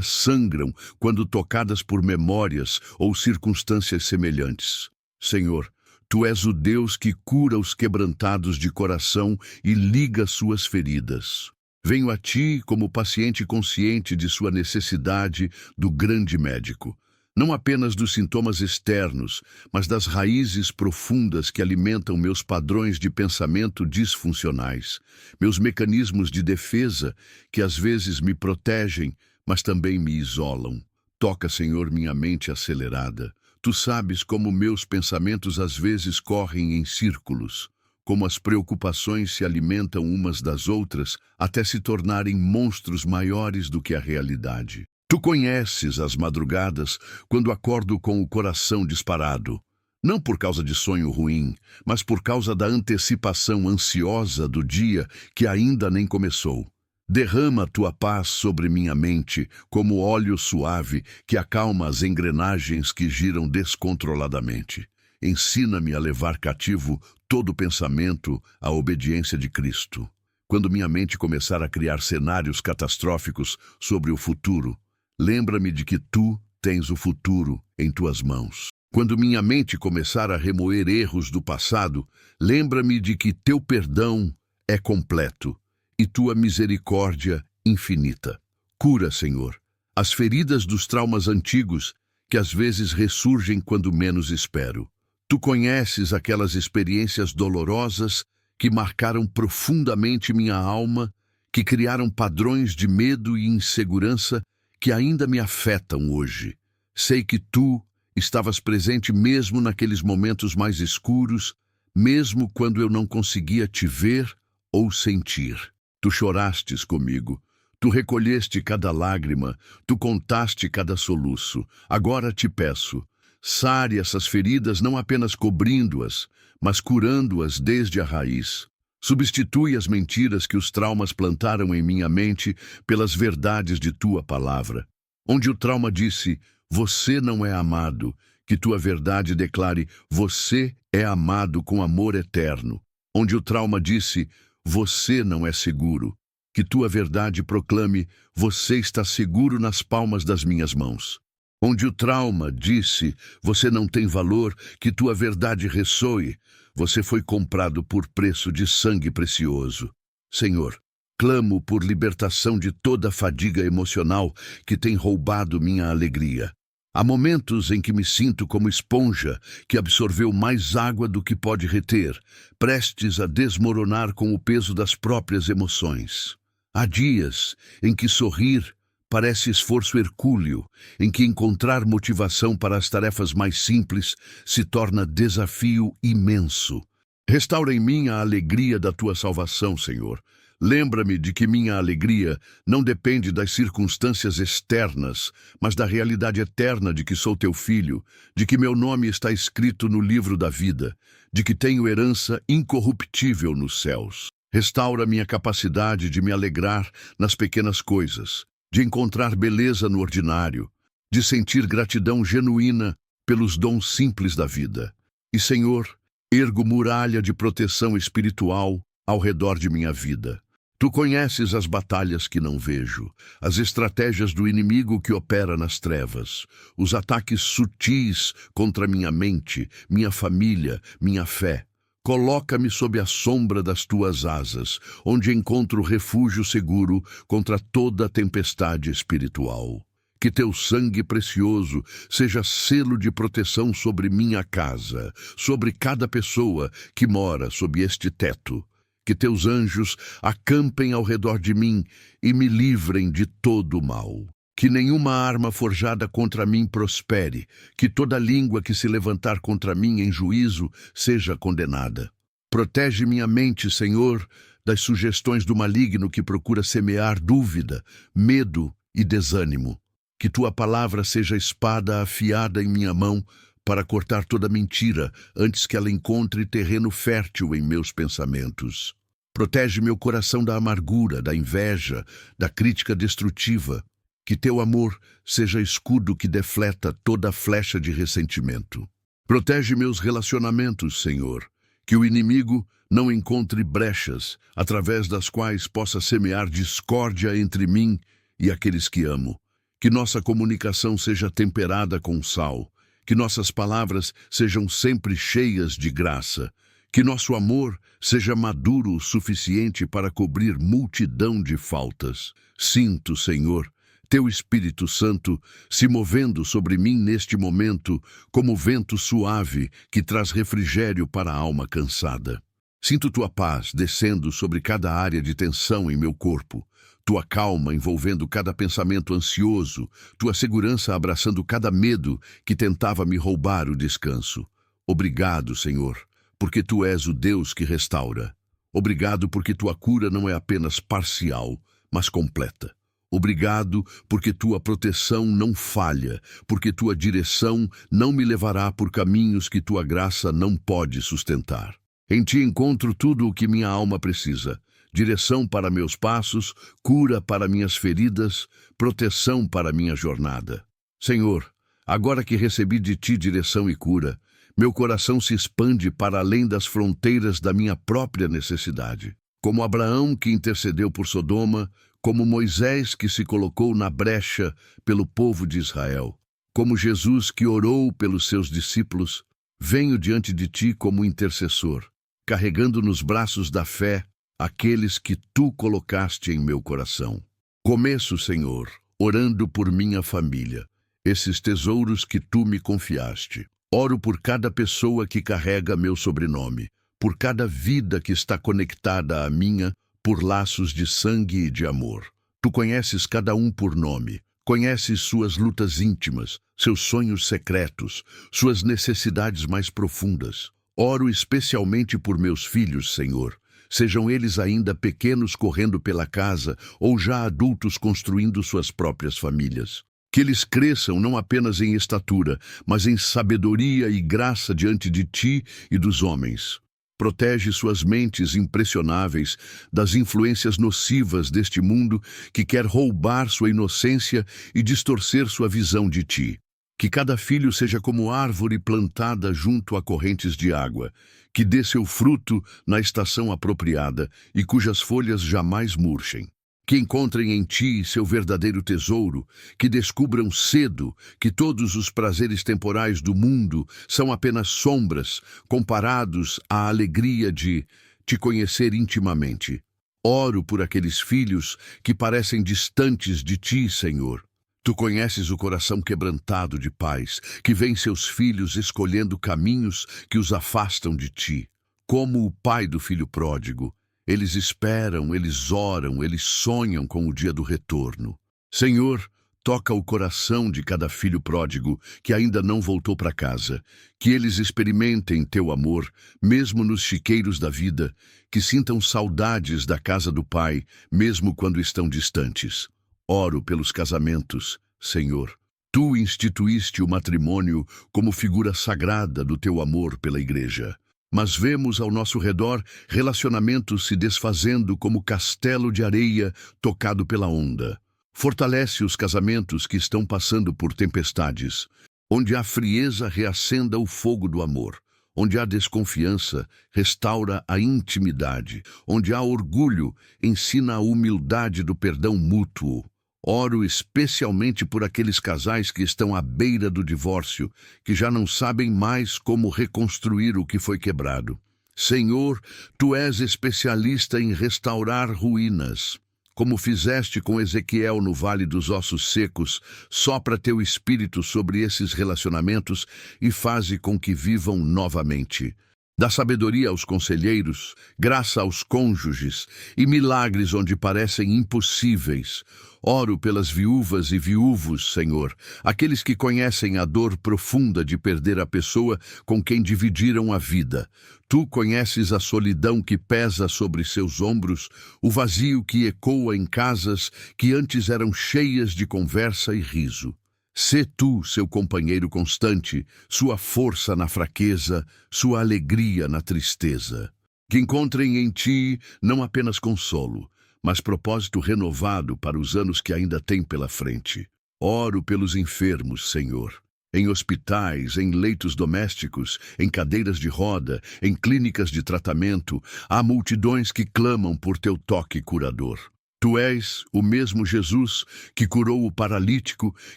sangram quando tocadas por memórias ou circunstâncias semelhantes. Senhor, Tu és o Deus que cura os quebrantados de coração e liga suas feridas. Venho a Ti como paciente consciente de sua necessidade do grande médico. Não apenas dos sintomas externos, mas das raízes profundas que alimentam meus padrões de pensamento disfuncionais, meus mecanismos de defesa que às vezes me protegem, mas também me isolam. Toca, Senhor, minha mente acelerada. Tu sabes como meus pensamentos às vezes correm em círculos, como as preocupações se alimentam umas das outras até se tornarem monstros maiores do que a realidade. Tu conheces as madrugadas quando acordo com o coração disparado, não por causa de sonho ruim, mas por causa da antecipação ansiosa do dia que ainda nem começou. Derrama tua paz sobre minha mente, como óleo suave que acalma as engrenagens que giram descontroladamente. Ensina-me a levar cativo todo pensamento à obediência de Cristo. Quando minha mente começar a criar cenários catastróficos sobre o futuro, lembra-me de que tu tens o futuro em tuas mãos. Quando minha mente começar a remoer erros do passado, lembra-me de que teu perdão é completo e tua misericórdia infinita. Cura, Senhor, as feridas dos traumas antigos que às vezes ressurgem quando menos espero. Tu conheces aquelas experiências dolorosas que marcaram profundamente minha alma, que criaram padrões de medo e insegurança que ainda me afetam hoje. Sei que tu estavas presente mesmo naqueles momentos mais escuros, mesmo quando eu não conseguia te ver ou sentir. Tu chorastes comigo, tu recolheste cada lágrima, tu contaste cada soluço. Agora te peço, sare essas feridas não apenas cobrindo-as, mas curando-as desde a raiz. Substitui as mentiras que os traumas plantaram em minha mente pelas verdades de tua palavra. Onde o trauma disse, você não é amado, que tua verdade declare, você é amado com amor eterno. Onde o trauma disse, você não é seguro, que tua verdade proclame, você está seguro nas palmas das minhas mãos. Onde o trauma disse, você não tem valor, que tua verdade ressoe, você foi comprado por preço de sangue precioso. Senhor, clamo por libertação de toda fadiga emocional que tem roubado minha alegria. Há momentos em que me sinto como esponja que absorveu mais água do que pode reter, prestes a desmoronar com o peso das próprias emoções. Há dias em que sorrir parece esforço hercúleo, em que encontrar motivação para as tarefas mais simples se torna desafio imenso. Restaura em mim a alegria da tua salvação, Senhor. Lembra-me de que minha alegria não depende das circunstâncias externas, mas da realidade eterna de que sou teu filho, de que meu nome está escrito no livro da vida, de que tenho herança incorruptível nos céus. Restaura minha capacidade de me alegrar nas pequenas coisas, de encontrar beleza no ordinário, de sentir gratidão genuína pelos dons simples da vida. E, Senhor, ergo muralha de proteção espiritual ao redor de minha vida. Tu conheces as batalhas que não vejo, as estratégias do inimigo que opera nas trevas, os ataques sutis contra minha mente, minha família, minha fé. Coloca-me sob a sombra das tuas asas, onde encontro refúgio seguro contra toda tempestade espiritual. Que teu sangue precioso seja selo de proteção sobre minha casa, sobre cada pessoa que mora sob este teto. Que teus anjos acampem ao redor de mim e me livrem de todo o mal. Que nenhuma arma forjada contra mim prospere, que toda língua que se levantar contra mim em juízo seja condenada. Protege minha mente, Senhor, das sugestões do maligno que procura semear dúvida, medo e desânimo. Que tua palavra seja espada afiada em minha mão para cortar toda mentira antes que ela encontre terreno fértil em meus pensamentos. Protege meu coração da amargura, da inveja, da crítica destrutiva. Que teu amor seja escudo que defleta toda flecha de ressentimento. Protege meus relacionamentos, Senhor. Que o inimigo não encontre brechas através das quais possa semear discórdia entre mim e aqueles que amo. Que nossa comunicação seja temperada com sal. Que nossas palavras sejam sempre cheias de graça. Que nosso amor seja maduro o suficiente para cobrir multidão de faltas. Sinto, Senhor, teu Espírito Santo se movendo sobre mim neste momento como vento suave que traz refrigério para a alma cansada. Sinto tua paz descendo sobre cada área de tensão em meu corpo, tua calma envolvendo cada pensamento ansioso, tua segurança abraçando cada medo que tentava me roubar o descanso. Obrigado, Senhor, porque tu és o Deus que restaura. Obrigado porque tua cura não é apenas parcial, mas completa. Obrigado porque tua proteção não falha, porque tua direção não me levará por caminhos que tua graça não pode sustentar. Em ti encontro tudo o que minha alma precisa: direção para meus passos, cura para minhas feridas, proteção para minha jornada. Senhor, agora que recebi de ti direção e cura, meu coração se expande para além das fronteiras da minha própria necessidade. Como Abraão que intercedeu por Sodoma, como Moisés que se colocou na brecha pelo povo de Israel, como Jesus que orou pelos seus discípulos, venho diante de ti como intercessor, carregando nos braços da fé aqueles que tu colocaste em meu coração. Começo, Senhor, orando por minha família, esses tesouros que tu me confiaste. Oro por cada pessoa que carrega meu sobrenome, por cada vida que está conectada à minha, por laços de sangue e de amor. Tu conheces cada um por nome, conheces suas lutas íntimas, seus sonhos secretos, suas necessidades mais profundas. Oro especialmente por meus filhos, Senhor, sejam eles ainda pequenos correndo pela casa ou já adultos construindo suas próprias famílias. Que eles cresçam não apenas em estatura, mas em sabedoria e graça diante de ti e dos homens. Protege suas mentes impressionáveis das influências nocivas deste mundo que quer roubar sua inocência e distorcer sua visão de ti. Que cada filho seja como árvore plantada junto a correntes de água, que dê seu fruto na estação apropriada e cujas folhas jamais murchem. Que encontrem em ti seu verdadeiro tesouro, que descubram cedo que todos os prazeres temporais do mundo são apenas sombras comparados à alegria de te conhecer intimamente. Oro por aqueles filhos que parecem distantes de ti, Senhor. Tu conheces o coração quebrantado de pais, que vêem seus filhos escolhendo caminhos que os afastam de ti. Como o pai do filho pródigo, eles esperam, eles oram, eles sonham com o dia do retorno. Senhor, toca o coração de cada filho pródigo que ainda não voltou para casa, que eles experimentem teu amor, mesmo nos chiqueiros da vida, que sintam saudades da casa do Pai, mesmo quando estão distantes. Oro pelos casamentos, Senhor. Tu instituíste o matrimônio como figura sagrada do teu amor pela Igreja. Mas vemos ao nosso redor relacionamentos se desfazendo como castelo de areia tocado pela onda. Fortalece os casamentos que estão passando por tempestades. Onde há frieza, reacenda o fogo do amor. Onde há desconfiança, restaura a intimidade. Onde há orgulho, ensina a humildade do perdão mútuo. Oro especialmente por aqueles casais que estão à beira do divórcio, que já não sabem mais como reconstruir o que foi quebrado. Senhor, tu és especialista em restaurar ruínas. Como fizeste com Ezequiel no Vale dos Ossos Secos, sopra teu espírito sobre esses relacionamentos e faze com que vivam novamente. Dá sabedoria aos conselheiros, graça aos cônjuges e milagres onde parecem impossíveis. Oro pelas viúvas e viúvos, Senhor, aqueles que conhecem a dor profunda de perder a pessoa com quem dividiram a vida. Tu conheces a solidão que pesa sobre seus ombros, o vazio que ecoa em casas que antes eram cheias de conversa e riso. Sê tu seu companheiro constante, sua força na fraqueza, sua alegria na tristeza. Que encontrem em ti não apenas consolo, mas propósito renovado para os anos que ainda têm pela frente. Oro pelos enfermos, Senhor, em hospitais, em leitos domésticos, em cadeiras de roda, em clínicas de tratamento, há multidões que clamam por teu toque curador. Tu és o mesmo Jesus que curou o paralítico,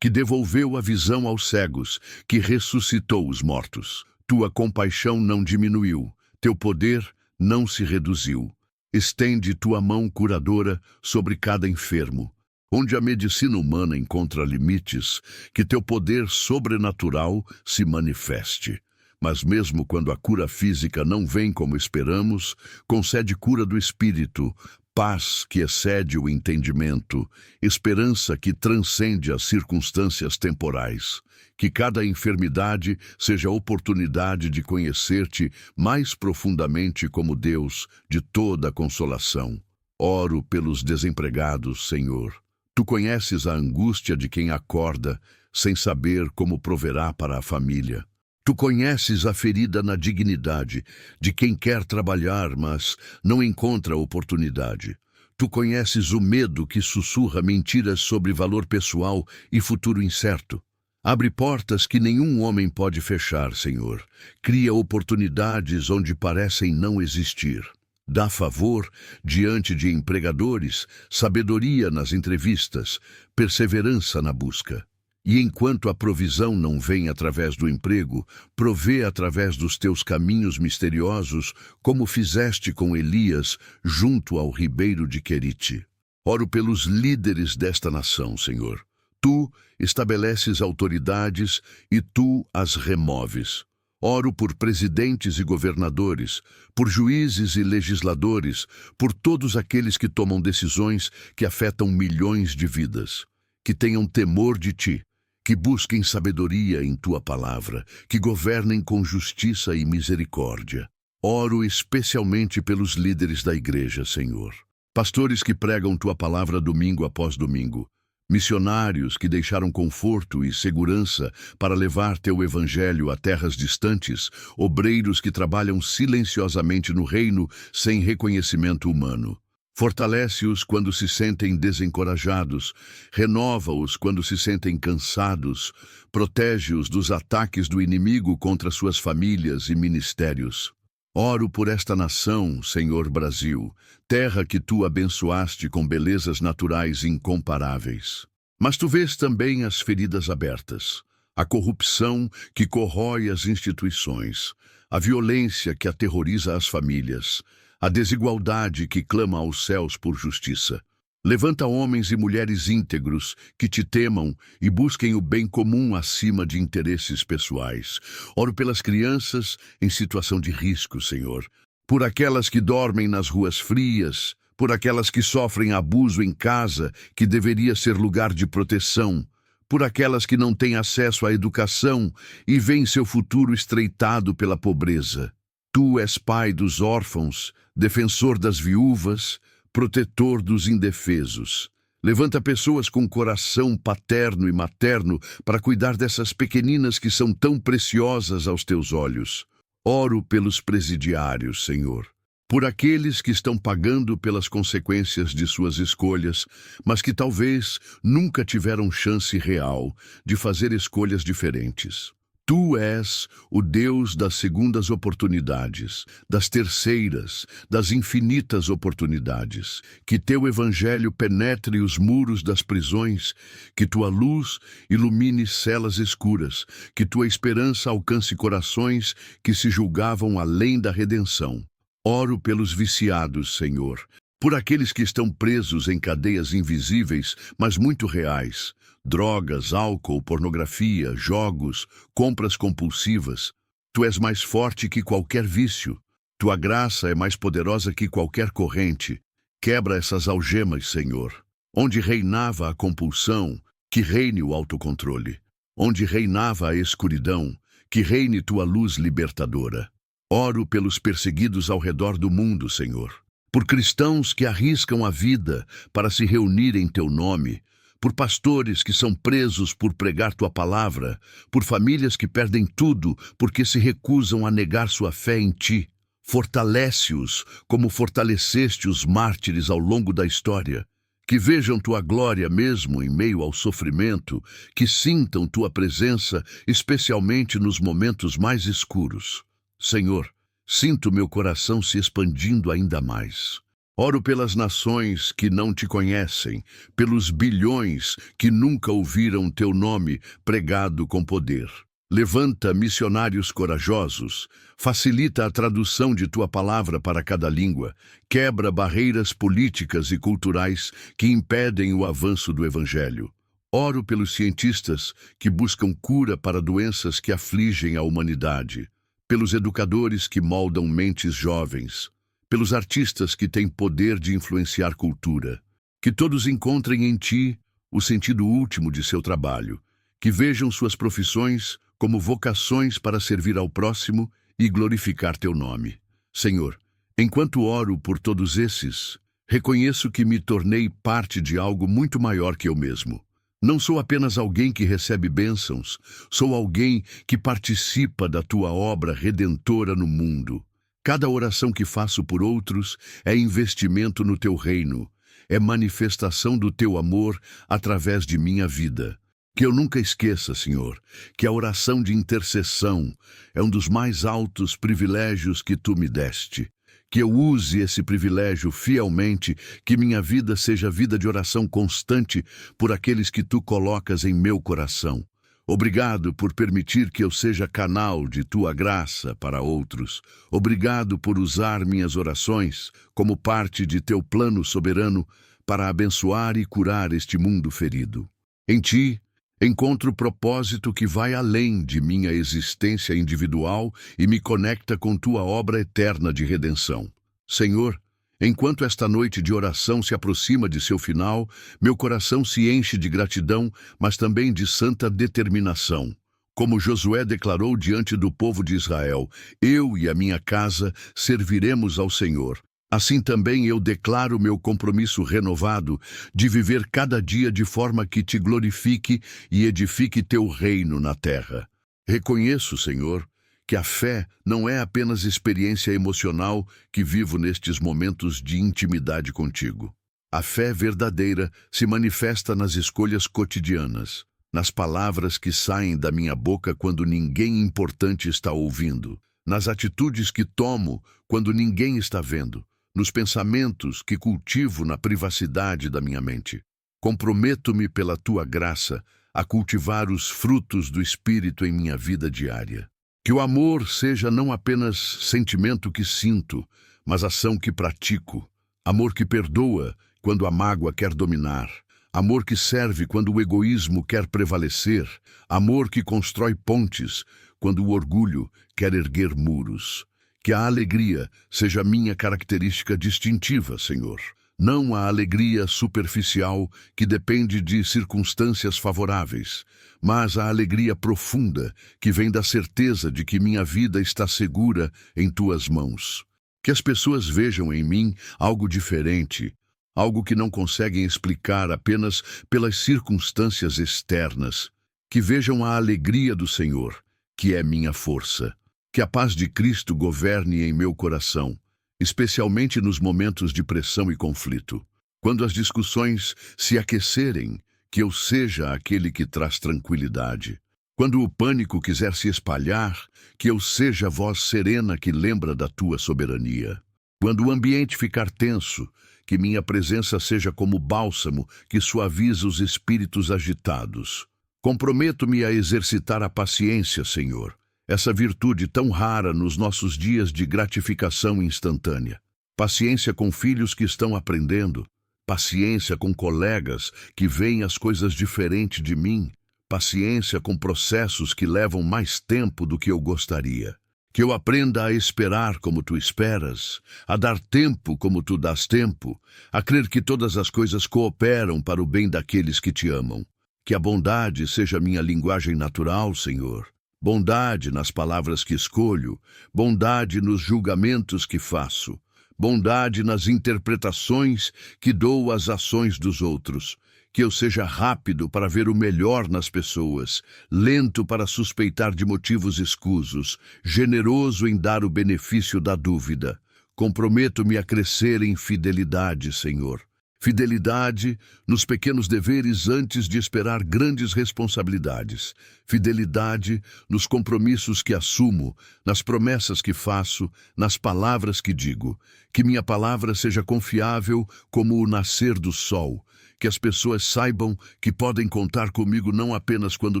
que devolveu a visão aos cegos, que ressuscitou os mortos. Tua compaixão não diminuiu, teu poder não se reduziu. Estende tua mão curadora sobre cada enfermo. Onde a medicina humana encontra limites, que teu poder sobrenatural se manifeste. Mas mesmo quando a cura física não vem como esperamos, concede cura do espírito, paz que excede o entendimento, esperança que transcende as circunstâncias temporais. Que cada enfermidade seja oportunidade de conhecer-te mais profundamente como Deus de toda consolação. Oro pelos desempregados, Senhor. Tu conheces a angústia de quem acorda sem saber como proverá para a família. Tu conheces a ferida na dignidade de quem quer trabalhar, mas não encontra oportunidade. Tu conheces o medo que sussurra mentiras sobre valor pessoal e futuro incerto. Abre portas que nenhum homem pode fechar, Senhor. Cria oportunidades onde parecem não existir. Dá favor diante de empregadores, sabedoria nas entrevistas, perseverança na busca. E enquanto a provisão não vem através do emprego, provê através dos teus caminhos misteriosos, como fizeste com Elias junto ao ribeiro de Querite. Oro pelos líderes desta nação, Senhor. Tu estabeleces autoridades e tu as removes. Oro por presidentes e governadores, por juízes e legisladores, por todos aqueles que tomam decisões que afetam milhões de vidas. Que tenham temor de ti, que busquem sabedoria em tua palavra, que governem com justiça e misericórdia. Oro especialmente pelos líderes da igreja, Senhor. Pastores que pregam tua palavra domingo após domingo. Missionários que deixaram conforto e segurança para levar teu evangelho a terras distantes, obreiros que trabalham silenciosamente no reino sem reconhecimento humano. Fortalece-os quando se sentem desencorajados, renova-os quando se sentem cansados, protege-os dos ataques do inimigo contra suas famílias e ministérios. Oro por esta nação, Senhor Brasil, terra que tu abençoaste com belezas naturais incomparáveis. Mas tu vês também as feridas abertas, a corrupção que corrói as instituições, a violência que aterroriza as famílias, a desigualdade que clama aos céus por justiça. Levanta homens e mulheres íntegros que te temam e busquem o bem comum acima de interesses pessoais. Oro pelas crianças em situação de risco, Senhor, por aquelas que dormem nas ruas frias, por aquelas que sofrem abuso em casa, que deveria ser lugar de proteção, por aquelas que não têm acesso à educação e veem seu futuro estreitado pela pobreza. Tu és pai dos órfãos, defensor das viúvas, protetor dos indefesos. Levanta pessoas com coração paterno e materno para cuidar dessas pequeninas que são tão preciosas aos teus olhos. Oro pelos presidiários, Senhor, por aqueles que estão pagando pelas consequências de suas escolhas, mas que talvez nunca tiveram chance real de fazer escolhas diferentes. Tu és o Deus das segundas oportunidades, das terceiras, das infinitas oportunidades. Que teu evangelho penetre os muros das prisões, que tua luz ilumine celas escuras, que tua esperança alcance corações que se julgavam além da redenção. Oro pelos viciados, Senhor, por aqueles que estão presos em cadeias invisíveis, mas muito reais. Drogas, álcool, pornografia, jogos, compras compulsivas. Tu és mais forte que qualquer vício. Tua graça é mais poderosa que qualquer corrente. Quebra essas algemas, Senhor. Onde reinava a compulsão, que reine o autocontrole. Onde reinava a escuridão, que reine tua luz libertadora. Oro pelos perseguidos ao redor do mundo, Senhor. Por cristãos que arriscam a vida para se reunir em teu nome. Por pastores que são presos por pregar tua palavra. Por famílias que perdem tudo porque se recusam a negar sua fé em ti. Fortalece-os como fortaleceste os mártires ao longo da história. Que vejam tua glória mesmo em meio ao sofrimento, que sintam tua presença, especialmente nos momentos mais escuros. Senhor, sinto meu coração se expandindo ainda mais. Oro pelas nações que não te conhecem, pelos bilhões que nunca ouviram teu nome pregado com poder. Levanta missionários corajosos, facilita a tradução de tua palavra para cada língua, quebra barreiras políticas e culturais que impedem o avanço do Evangelho. Oro pelos cientistas que buscam cura para doenças que afligem a humanidade, pelos educadores que moldam mentes jovens, pelos artistas que têm poder de influenciar cultura. Que todos encontrem em ti o sentido último de seu trabalho, que vejam suas profissões como vocações para servir ao próximo e glorificar teu nome. Senhor, enquanto oro por todos esses, reconheço que me tornei parte de algo muito maior que eu mesmo. Não sou apenas alguém que recebe bênçãos, sou alguém que participa da tua obra redentora no mundo. Cada oração que faço por outros é investimento no teu reino, é manifestação do teu amor através de minha vida. Que eu nunca esqueça, Senhor, que a oração de intercessão é um dos mais altos privilégios que tu me deste. Que eu use esse privilégio fielmente, que minha vida seja vida de oração constante por aqueles que tu colocas em meu coração. Obrigado por permitir que eu seja canal de tua graça para outros. Obrigado por usar minhas orações como parte de teu plano soberano para abençoar e curar este mundo ferido. Em ti, encontro propósito que vai além de minha existência individual e me conecta com tua obra eterna de redenção. Senhor, enquanto esta noite de oração se aproxima de seu final, meu coração se enche de gratidão, mas também de santa determinação. Como Josué declarou diante do povo de Israel, eu e a minha casa serviremos ao Senhor. Assim também eu declaro meu compromisso renovado de viver cada dia de forma que te glorifique e edifique teu reino na terra. Reconheço, Senhor, que a fé não é apenas experiência emocional que vivo nestes momentos de intimidade contigo. A fé verdadeira se manifesta nas escolhas cotidianas, nas palavras que saem da minha boca quando ninguém importante está ouvindo, nas atitudes que tomo quando ninguém está vendo, nos pensamentos que cultivo na privacidade da minha mente. Comprometo-me pela tua graça a cultivar os frutos do Espírito em minha vida diária. Que o amor seja não apenas sentimento que sinto, mas ação que pratico. Amor que perdoa quando a mágoa quer dominar. Amor que serve quando o egoísmo quer prevalecer. Amor que constrói pontes quando o orgulho quer erguer muros. Que a alegria seja minha característica distintiva, Senhor. Não a alegria superficial que depende de circunstâncias favoráveis, mas a alegria profunda que vem da certeza de que minha vida está segura em tuas mãos. Que as pessoas vejam em mim algo diferente, algo que não conseguem explicar apenas pelas circunstâncias externas. Que vejam a alegria do Senhor, que é minha força. Que a paz de Cristo governe em meu coração, especialmente nos momentos de pressão e conflito. Quando as discussões se aquecerem, que eu seja aquele que traz tranquilidade. Quando o pânico quiser se espalhar, que eu seja a voz serena que lembra da tua soberania. Quando o ambiente ficar tenso, que minha presença seja como bálsamo que suaviza os espíritos agitados. Comprometo-me a exercitar a paciência, Senhor, essa virtude tão rara nos nossos dias de gratificação instantânea. Paciência com filhos que estão aprendendo, paciência com colegas que veem as coisas diferente de mim, paciência com processos que levam mais tempo do que eu gostaria. Que eu aprenda a esperar como tu esperas, a dar tempo como tu dás tempo, a crer que todas as coisas cooperam para o bem daqueles que te amam. Que a bondade seja minha linguagem natural, Senhor. Bondade nas palavras que escolho, bondade nos julgamentos que faço, bondade nas interpretações que dou às ações dos outros. Que eu seja rápido para ver o melhor nas pessoas, lento para suspeitar de motivos escusos, generoso em dar o benefício da dúvida. Comprometo-me a crescer em fidelidade, Senhor. Fidelidade nos pequenos deveres antes de esperar grandes responsabilidades. Fidelidade nos compromissos que assumo, nas promessas que faço, nas palavras que digo. Que minha palavra seja confiável como o nascer do sol. Que as pessoas saibam que podem contar comigo não apenas quando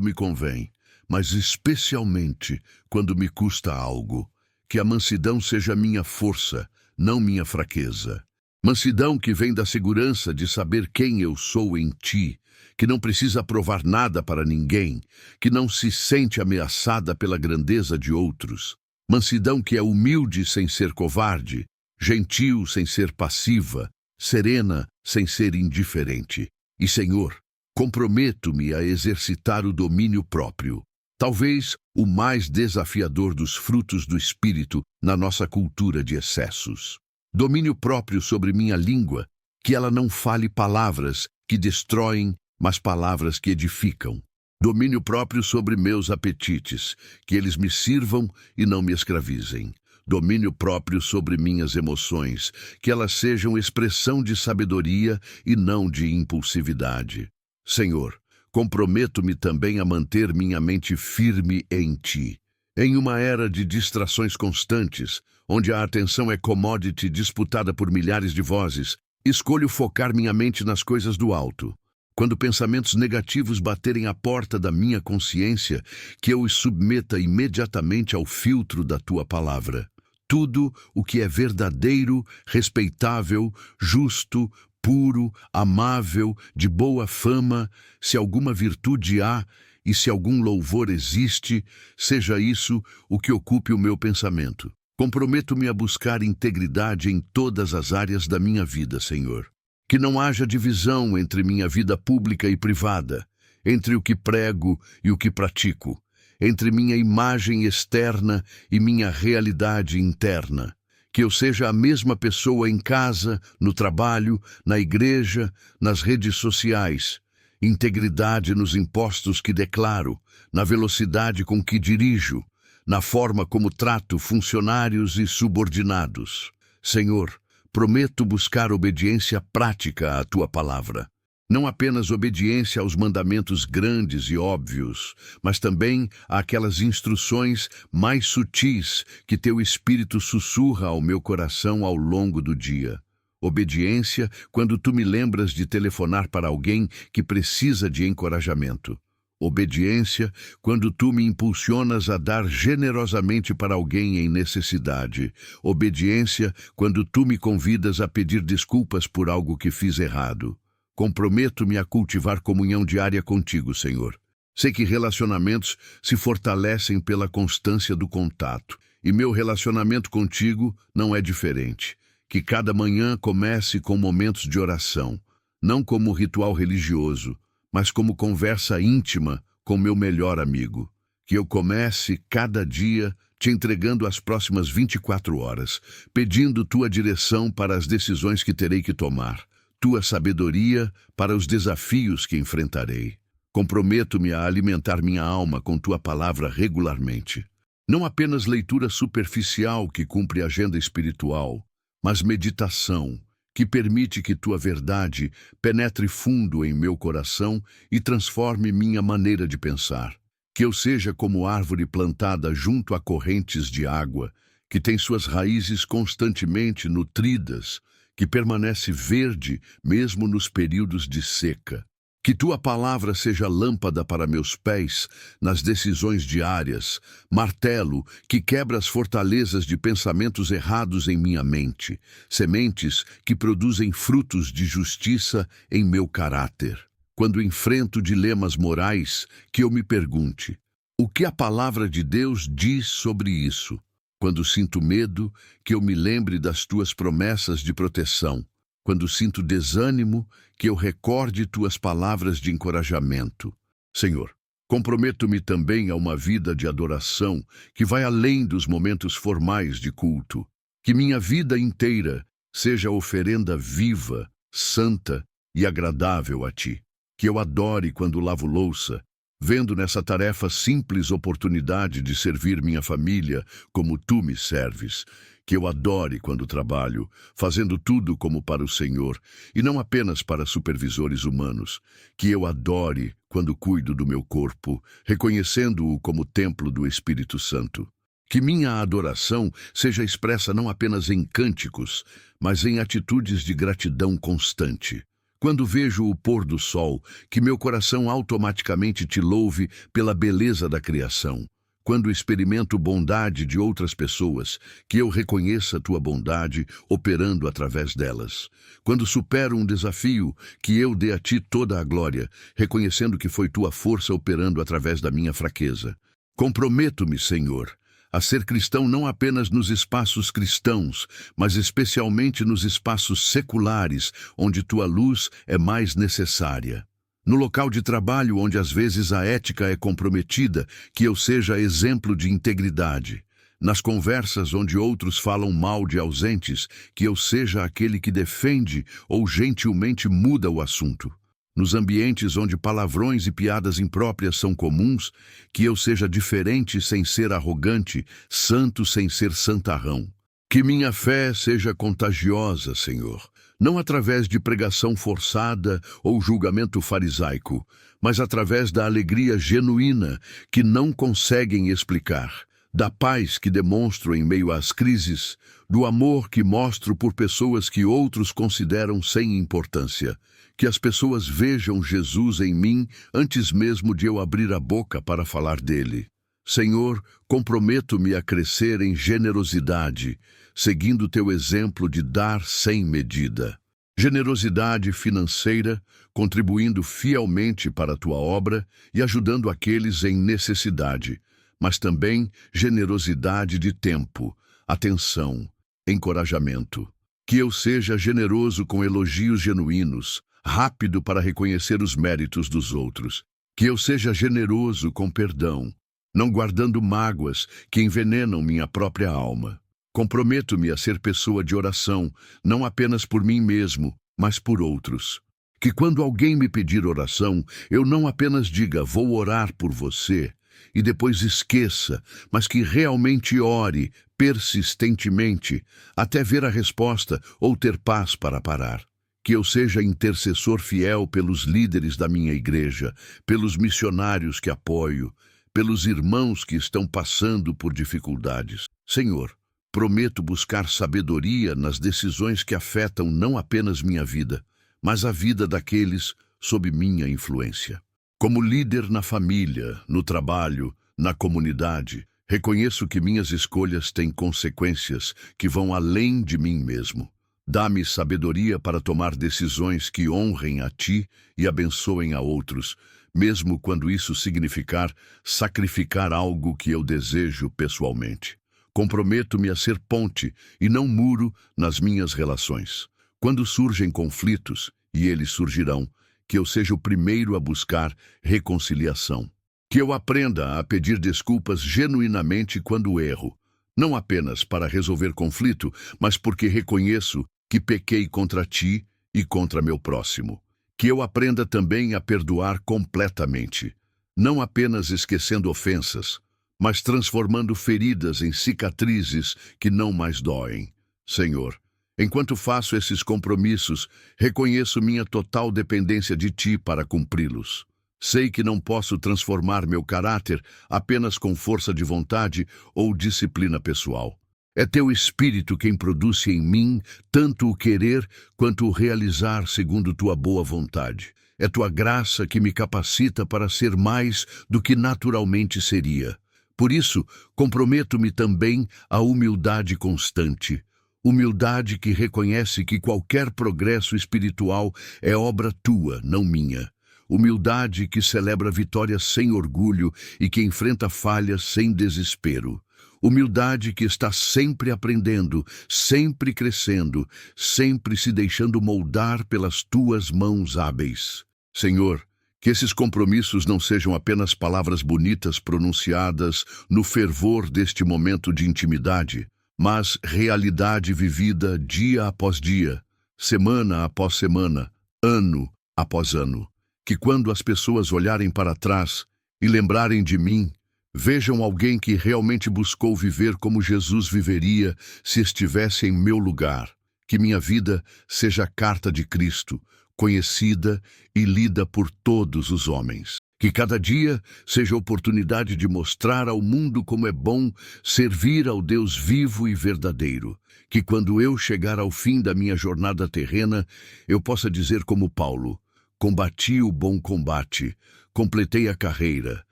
me convém, mas especialmente quando me custa algo. Que a mansidão seja minha força, não minha fraqueza. Mansidão que vem da segurança de saber quem eu sou em ti, que não precisa provar nada para ninguém, que não se sente ameaçada pela grandeza de outros. Mansidão que é humilde sem ser covarde, gentil sem ser passiva, serena sem ser indiferente. E, Senhor, comprometo-me a exercitar o domínio próprio, talvez o mais desafiador dos frutos do Espírito na nossa cultura de excessos. Domínio próprio sobre minha língua, que ela não fale palavras que destroem, mas palavras que edificam. Domínio próprio sobre meus apetites, que eles me sirvam e não me escravizem. Domínio próprio sobre minhas emoções, que elas sejam expressão de sabedoria e não de impulsividade. Senhor, comprometo-me também a manter minha mente firme em ti. Em uma era de distrações constantes, onde a atenção é commodity disputada por milhares de vozes, escolho focar minha mente nas coisas do alto. Quando pensamentos negativos baterem à porta da minha consciência, que eu os submeta imediatamente ao filtro da tua palavra. Tudo o que é verdadeiro, respeitável, justo, puro, amável, de boa fama, se alguma virtude há e se algum louvor existe, seja isso o que ocupe o meu pensamento. Comprometo-me a buscar integridade em todas as áreas da minha vida, Senhor. Que não haja divisão entre minha vida pública e privada, entre o que prego e o que pratico, entre minha imagem externa e minha realidade interna. Que eu seja a mesma pessoa em casa, no trabalho, na igreja, nas redes sociais. Integridade nos impostos que declaro, na velocidade com que dirijo, na forma como trato funcionários e subordinados. Senhor, prometo buscar obediência prática à tua palavra. Não apenas obediência aos mandamentos grandes e óbvios, mas também àquelas instruções mais sutis que teu Espírito sussurra ao meu coração ao longo do dia. Obediência quando tu me lembras de telefonar para alguém que precisa de encorajamento. Obediência quando tu me impulsionas a dar generosamente para alguém em necessidade. Obediência quando tu me convidas a pedir desculpas por algo que fiz errado. Comprometo-me a cultivar comunhão diária contigo, Senhor. Sei que relacionamentos se fortalecem pela constância do contato, e meu relacionamento contigo não é diferente. Que cada manhã comece com momentos de oração, não como ritual religioso, mas como conversa íntima com meu melhor amigo. Que eu comece cada dia te entregando as próximas 24 horas, pedindo tua direção para as decisões que terei que tomar, tua sabedoria para os desafios que enfrentarei. Comprometo-me a alimentar minha alma com tua palavra regularmente. Não apenas leitura superficial que cumpre a agenda espiritual, mas meditação, que permite que tua verdade penetre fundo em meu coração e transforme minha maneira de pensar. Que eu seja como árvore plantada junto a correntes de água, que tem suas raízes constantemente nutridas, que permanece verde mesmo nos períodos de seca. Que tua palavra seja lâmpada para meus pés nas decisões diárias, martelo que quebra as fortalezas de pensamentos errados em minha mente, sementes que produzem frutos de justiça em meu caráter. Quando enfrento dilemas morais, que eu me pergunte: o que a palavra de Deus diz sobre isso? Quando sinto medo, que eu me lembre das tuas promessas de proteção. Quando sinto desânimo, que eu recorde tuas palavras de encorajamento. Senhor, comprometo-me também a uma vida de adoração que vai além dos momentos formais de culto. Que minha vida inteira seja oferenda viva, santa e agradável a Ti. Que eu adore quando lavo louça, vendo nessa tarefa simples oportunidade de servir minha família como Tu me serves. Que eu adore quando trabalho, fazendo tudo como para o Senhor, e não apenas para supervisores humanos. Que eu adore quando cuido do meu corpo, reconhecendo-o como templo do Espírito Santo. Que minha adoração seja expressa não apenas em cânticos, mas em atitudes de gratidão constante. Quando vejo o pôr do sol, que meu coração automaticamente te louve pela beleza da criação. Quando experimento bondade de outras pessoas, que eu reconheça tua bondade operando através delas. Quando supero um desafio, que eu dê a ti toda a glória, reconhecendo que foi tua força operando através da minha fraqueza. Comprometo-me, Senhor, a ser cristão não apenas nos espaços cristãos, mas especialmente nos espaços seculares, onde tua luz é mais necessária. No local de trabalho, onde às vezes a ética é comprometida, que eu seja exemplo de integridade. Nas conversas onde outros falam mal de ausentes, que eu seja aquele que defende ou gentilmente muda o assunto. Nos ambientes onde palavrões e piadas impróprias são comuns, que eu seja diferente sem ser arrogante, santo sem ser santarrão. Que minha fé seja contagiosa, Senhor, não através de pregação forçada ou julgamento farisaico, mas através da alegria genuína que não conseguem explicar, da paz que demonstro em meio às crises, do amor que mostro por pessoas que outros consideram sem importância. Que as pessoas vejam Jesus em mim antes mesmo de eu abrir a boca para falar dele. Senhor, comprometo-me a crescer em generosidade, seguindo teu exemplo de dar sem medida. Generosidade financeira, contribuindo fielmente para a tua obra e ajudando aqueles em necessidade, mas também generosidade de tempo, atenção, encorajamento. Que eu seja generoso com elogios genuínos, rápido para reconhecer os méritos dos outros. Que eu seja generoso com perdão, não guardando mágoas que envenenam minha própria alma. Comprometo-me a ser pessoa de oração, não apenas por mim mesmo, mas por outros. Que quando alguém me pedir oração, eu não apenas diga, vou orar por você, e depois esqueça, mas que realmente ore, persistentemente, até ver a resposta ou ter paz para parar. Que eu seja intercessor fiel pelos líderes da minha igreja, pelos missionários que apoio, pelos irmãos que estão passando por dificuldades. Senhor, prometo buscar sabedoria nas decisões que afetam não apenas minha vida, mas a vida daqueles sob minha influência. Como líder na família, no trabalho, na comunidade, reconheço que minhas escolhas têm consequências que vão além de mim mesmo. Dá-me sabedoria para tomar decisões que honrem a Ti e abençoem a outros, mesmo quando isso significar sacrificar algo que eu desejo pessoalmente. Comprometo-me a ser ponte e não muro nas minhas relações. Quando surgem conflitos, e eles surgirão, que eu seja o primeiro a buscar reconciliação. Que eu aprenda a pedir desculpas genuinamente quando erro, não apenas para resolver conflito, mas porque reconheço que pequei contra Ti e contra meu próximo. Que eu aprenda também a perdoar completamente, não apenas esquecendo ofensas, mas transformando feridas em cicatrizes que não mais doem. Senhor, enquanto faço esses compromissos, reconheço minha total dependência de Ti para cumpri-los. Sei que não posso transformar meu caráter apenas com força de vontade ou disciplina pessoal. É Teu Espírito quem produz em mim tanto o querer quanto o realizar segundo Tua boa vontade. É Tua graça que me capacita para ser mais do que naturalmente seria. Por isso, comprometo-me também à humildade constante. Humildade que reconhece que qualquer progresso espiritual é obra Tua, não minha. Humildade que celebra vitórias sem orgulho e que enfrenta falhas sem desespero. Humildade que está sempre aprendendo, sempre crescendo, sempre se deixando moldar pelas tuas mãos hábeis. Senhor, que esses compromissos não sejam apenas palavras bonitas pronunciadas no fervor deste momento de intimidade, mas realidade vivida dia após dia, semana após semana, ano após ano. Que quando as pessoas olharem para trás e lembrarem de mim, vejam alguém que realmente buscou viver como Jesus viveria se estivesse em meu lugar. Que minha vida seja a carta de Cristo, conhecida e lida por todos os homens. Que cada dia seja a oportunidade de mostrar ao mundo como é bom servir ao Deus vivo e verdadeiro. Que quando eu chegar ao fim da minha jornada terrena, eu possa dizer como Paulo: combati o bom combate, completei a carreira,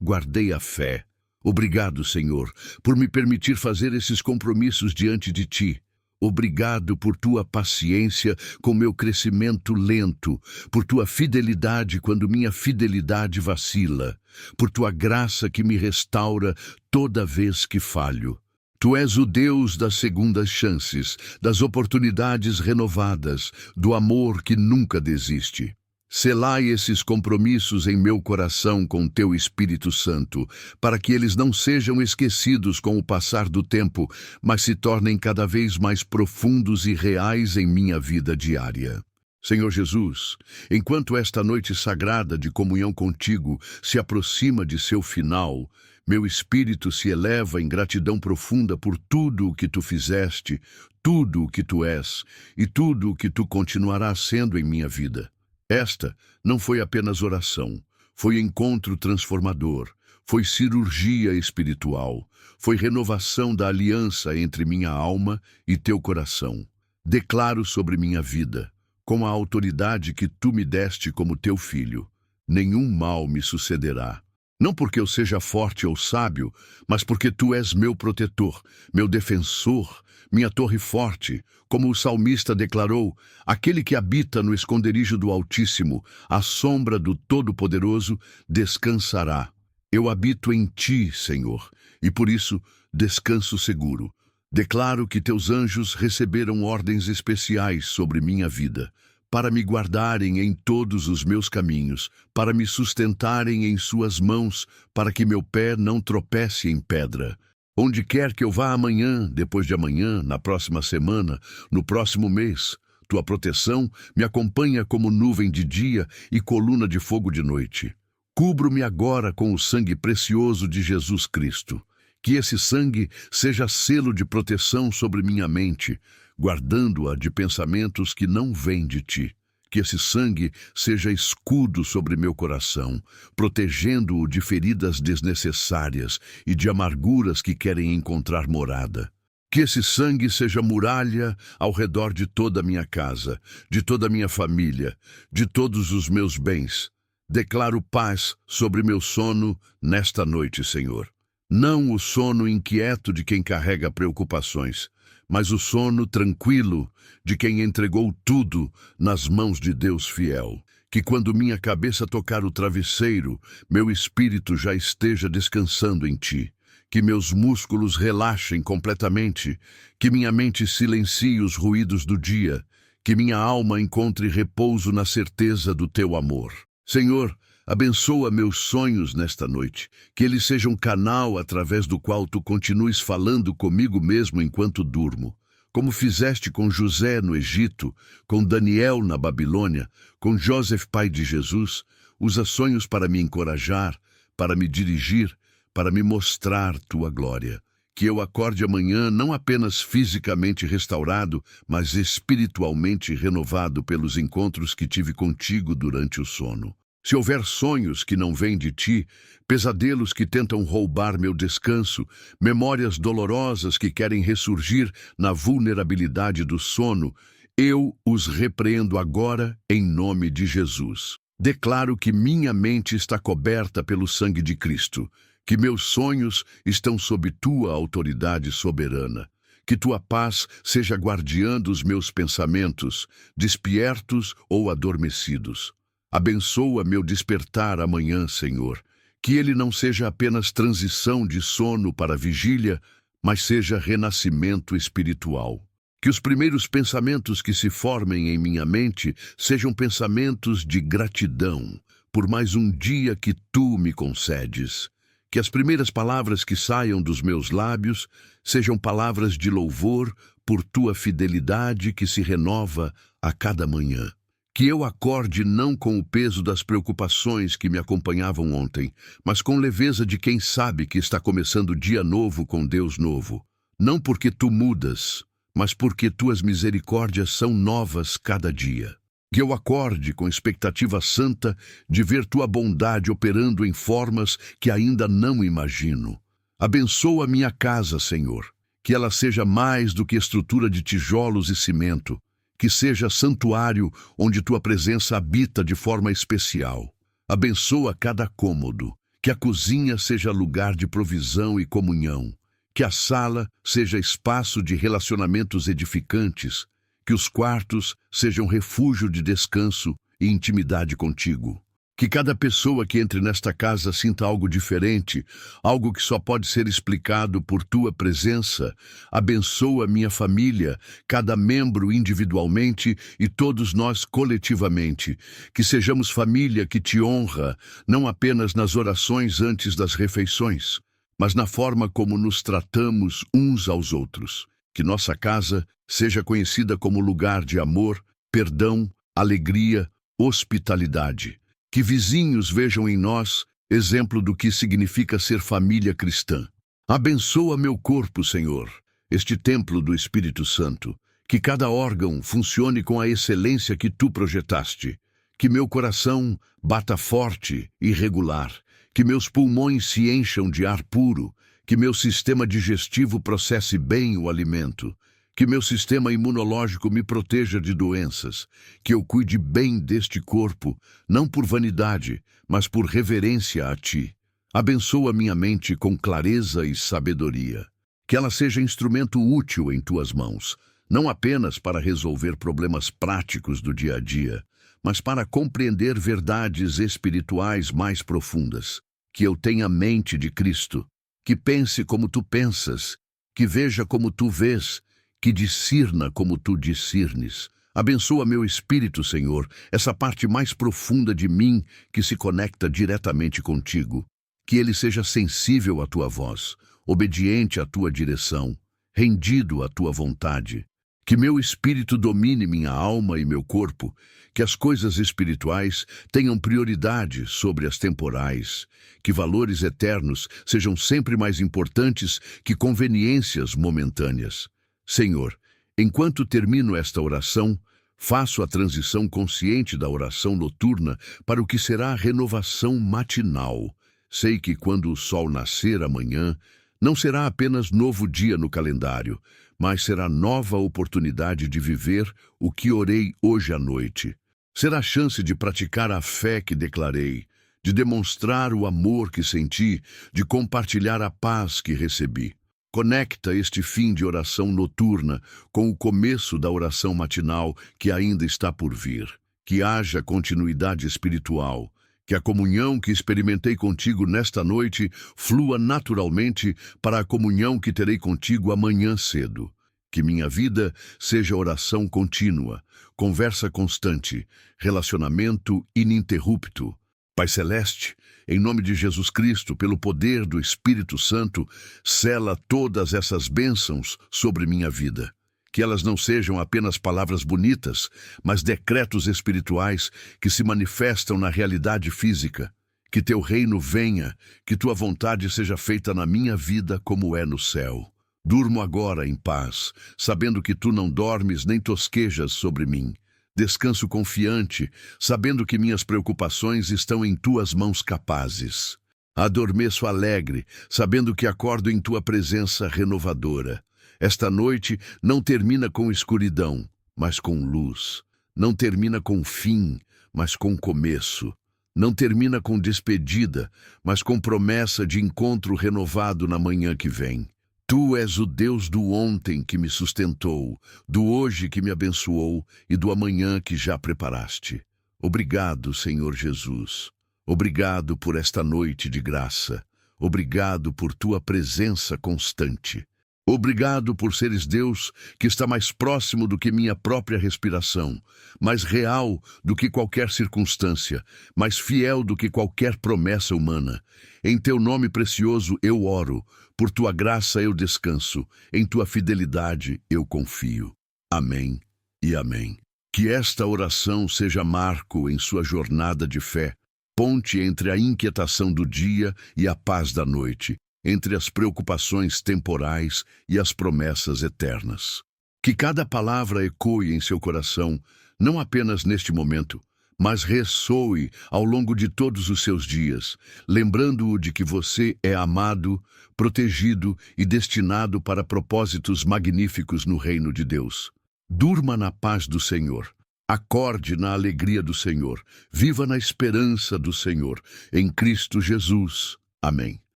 guardei a fé. Obrigado, Senhor, por me permitir fazer esses compromissos diante de Ti. Obrigado por Tua paciência com meu crescimento lento, por Tua fidelidade quando minha fidelidade vacila, por Tua graça que me restaura toda vez que falho. Tu és o Deus das segundas chances, das oportunidades renovadas, do amor que nunca desiste. Selai esses compromissos em meu coração com Teu Espírito Santo, para que eles não sejam esquecidos com o passar do tempo, mas se tornem cada vez mais profundos e reais em minha vida diária. Senhor Jesus, enquanto esta noite sagrada de comunhão contigo se aproxima de seu final, meu espírito se eleva em gratidão profunda por tudo o que Tu fizeste, tudo o que Tu és e tudo o que Tu continuarás sendo em minha vida. Esta não foi apenas oração, foi encontro transformador, foi cirurgia espiritual, foi renovação da aliança entre minha alma e Teu coração. Declaro sobre minha vida, com a autoridade que Tu me deste como Teu filho, nenhum mal me sucederá. Não porque eu seja forte ou sábio, mas porque Tu és meu protetor, meu defensor, minha torre forte, como o salmista declarou: aquele que habita no esconderijo do Altíssimo, à sombra do Todo-Poderoso, descansará. Eu habito em Ti, Senhor, e por isso descanso seguro. Declaro que Teus anjos receberam ordens especiais sobre minha vida, para me guardarem em todos os meus caminhos, para me sustentarem em Suas mãos, para que meu pé não tropece em pedra. Onde quer que eu vá amanhã, depois de amanhã, na próxima semana, no próximo mês, Tua proteção me acompanha como nuvem de dia e coluna de fogo de noite. Cubro-me agora com o sangue precioso de Jesus Cristo. Que esse sangue seja selo de proteção sobre minha mente, guardando-a de pensamentos que não vêm de Ti. Que esse sangue seja escudo sobre meu coração, protegendo-o de feridas desnecessárias e de amarguras que querem encontrar morada. Que esse sangue seja muralha ao redor de toda a minha casa, de toda a minha família, de todos os meus bens. Declaro paz sobre meu sono nesta noite, Senhor. Não o sono inquieto de quem carrega preocupações, mas o sono tranquilo de quem entregou tudo nas mãos de Deus fiel. Que quando minha cabeça tocar o travesseiro, meu espírito já esteja descansando em Ti. Que meus músculos relaxem completamente, que minha mente silencie os ruídos do dia, que minha alma encontre repouso na certeza do Teu amor. Senhor, abençoa meus sonhos nesta noite, que eles sejam canal através do qual Tu continues falando comigo mesmo enquanto durmo. Como fizeste com José no Egito, com Daniel na Babilônia, com Joseph, pai de Jesus, usa sonhos para me encorajar, para me dirigir, para me mostrar Tua glória. Que eu acorde amanhã não apenas fisicamente restaurado, mas espiritualmente renovado pelos encontros que tive contigo durante o sono. Se houver sonhos que não vêm de Ti, pesadelos que tentam roubar meu descanso, memórias dolorosas que querem ressurgir na vulnerabilidade do sono, eu os repreendo agora em nome de Jesus. Declaro que minha mente está coberta pelo sangue de Cristo, que meus sonhos estão sob Tua autoridade soberana. Que Tua paz seja guardiã dos meus pensamentos, despiertos ou adormecidos. Abençoa meu despertar amanhã, Senhor. Que ele não seja apenas transição de sono para vigília, mas seja renascimento espiritual. Que os primeiros pensamentos que se formem em minha mente sejam pensamentos de gratidão por mais um dia que tu me concedes. Que as primeiras palavras que saiam dos meus lábios sejam palavras de louvor por tua fidelidade que se renova a cada manhã. Que eu acorde não com o peso das preocupações que me acompanhavam ontem, mas com leveza de quem sabe que está começando dia novo com Deus novo. Não porque tu mudas, mas porque tuas misericórdias são novas cada dia. Que eu acorde com expectativa santa de ver tua bondade operando em formas que ainda não imagino. Abençoa minha casa, Senhor, que ela seja mais do que estrutura de tijolos e cimento, que seja santuário onde tua presença habita de forma especial. Abençoa cada cômodo, que a cozinha seja lugar de provisão e comunhão, que a sala seja espaço de relacionamentos edificantes, que os quartos sejam refúgio de descanso e intimidade contigo. Que cada pessoa que entre nesta casa sinta algo diferente, algo que só pode ser explicado por tua presença. Abençoa minha família, cada membro individualmente e todos nós coletivamente. Que sejamos família que te honra, não apenas nas orações antes das refeições, mas na forma como nos tratamos uns aos outros. Que nossa casa seja conhecida como lugar de amor, perdão, alegria, hospitalidade. Que vizinhos vejam em nós exemplo do que significa ser família cristã. Abençoa meu corpo, Senhor, este templo do Espírito Santo. Que cada órgão funcione com a excelência que tu projetaste. Que meu coração bata forte e regular. Que meus pulmões se encham de ar puro. Que meu sistema digestivo processe bem o alimento. Que meu sistema imunológico me proteja de doenças. Que eu cuide bem deste corpo, não por vanidade, mas por reverência a ti. Abençoa minha mente com clareza e sabedoria. Que ela seja instrumento útil em tuas mãos, não apenas para resolver problemas práticos do dia a dia, mas para compreender verdades espirituais mais profundas. Que eu tenha a mente de Cristo, que pense como tu pensas, que veja como tu vês, que discirna como tu discernes. Abençoa meu espírito, Senhor, essa parte mais profunda de mim que se conecta diretamente contigo. Que ele seja sensível à tua voz, obediente à tua direção, rendido à tua vontade. Que meu espírito domine minha alma e meu corpo, que as coisas espirituais tenham prioridade sobre as temporais, que valores eternos sejam sempre mais importantes que conveniências momentâneas. Senhor, enquanto termino esta oração, faço a transição consciente da oração noturna para o que será a renovação matinal. Sei que quando o sol nascer amanhã, não será apenas novo dia no calendário, mas será nova oportunidade de viver o que orei hoje à noite. Será a chance de praticar a fé que declarei, de demonstrar o amor que senti, de compartilhar a paz que recebi. Conecta este fim de oração noturna com o começo da oração matinal que ainda está por vir. Que haja continuidade espiritual, que a comunhão que experimentei contigo nesta noite flua naturalmente para a comunhão que terei contigo amanhã cedo. Que minha vida seja oração contínua, conversa constante, relacionamento ininterrupto. Pai Celeste, em nome de Jesus Cristo, pelo poder do Espírito Santo, sela todas essas bênçãos sobre minha vida. Que elas não sejam apenas palavras bonitas, mas decretos espirituais que se manifestam na realidade física. Que teu reino venha, que tua vontade seja feita na minha vida como é no céu. Durmo agora em paz, sabendo que tu não dormes nem tosquejas sobre mim. Descanso confiante, sabendo que minhas preocupações estão em tuas mãos capazes. Adormeço alegre, sabendo que acordo em tua presença renovadora. Esta noite não termina com escuridão, mas com luz. Não termina com fim, mas com começo. Não termina com despedida, mas com promessa de encontro renovado na manhã que vem. Tu és o Deus do ontem que me sustentou, do hoje que me abençoou e do amanhã que já preparaste. Obrigado, Senhor Jesus. Obrigado por esta noite de graça. Obrigado por tua presença constante. Obrigado por seres Deus que está mais próximo do que minha própria respiração, mais real do que qualquer circunstância, mais fiel do que qualquer promessa humana. Em teu nome precioso eu oro, por tua graça eu descanso, em tua fidelidade eu confio. Amém e amém. Que esta oração seja marco em sua jornada de fé, ponte entre a inquietação do dia e a paz da noite, entre as preocupações temporais e as promessas eternas. Que cada palavra ecoe em seu coração, não apenas neste momento, mas ressoe ao longo de todos os seus dias, lembrando-o de que você é amado, protegido e destinado para propósitos magníficos no reino de Deus. Durma na paz do Senhor. Acorde na alegria do Senhor. Viva na esperança do Senhor. Em Cristo Jesus. Amém.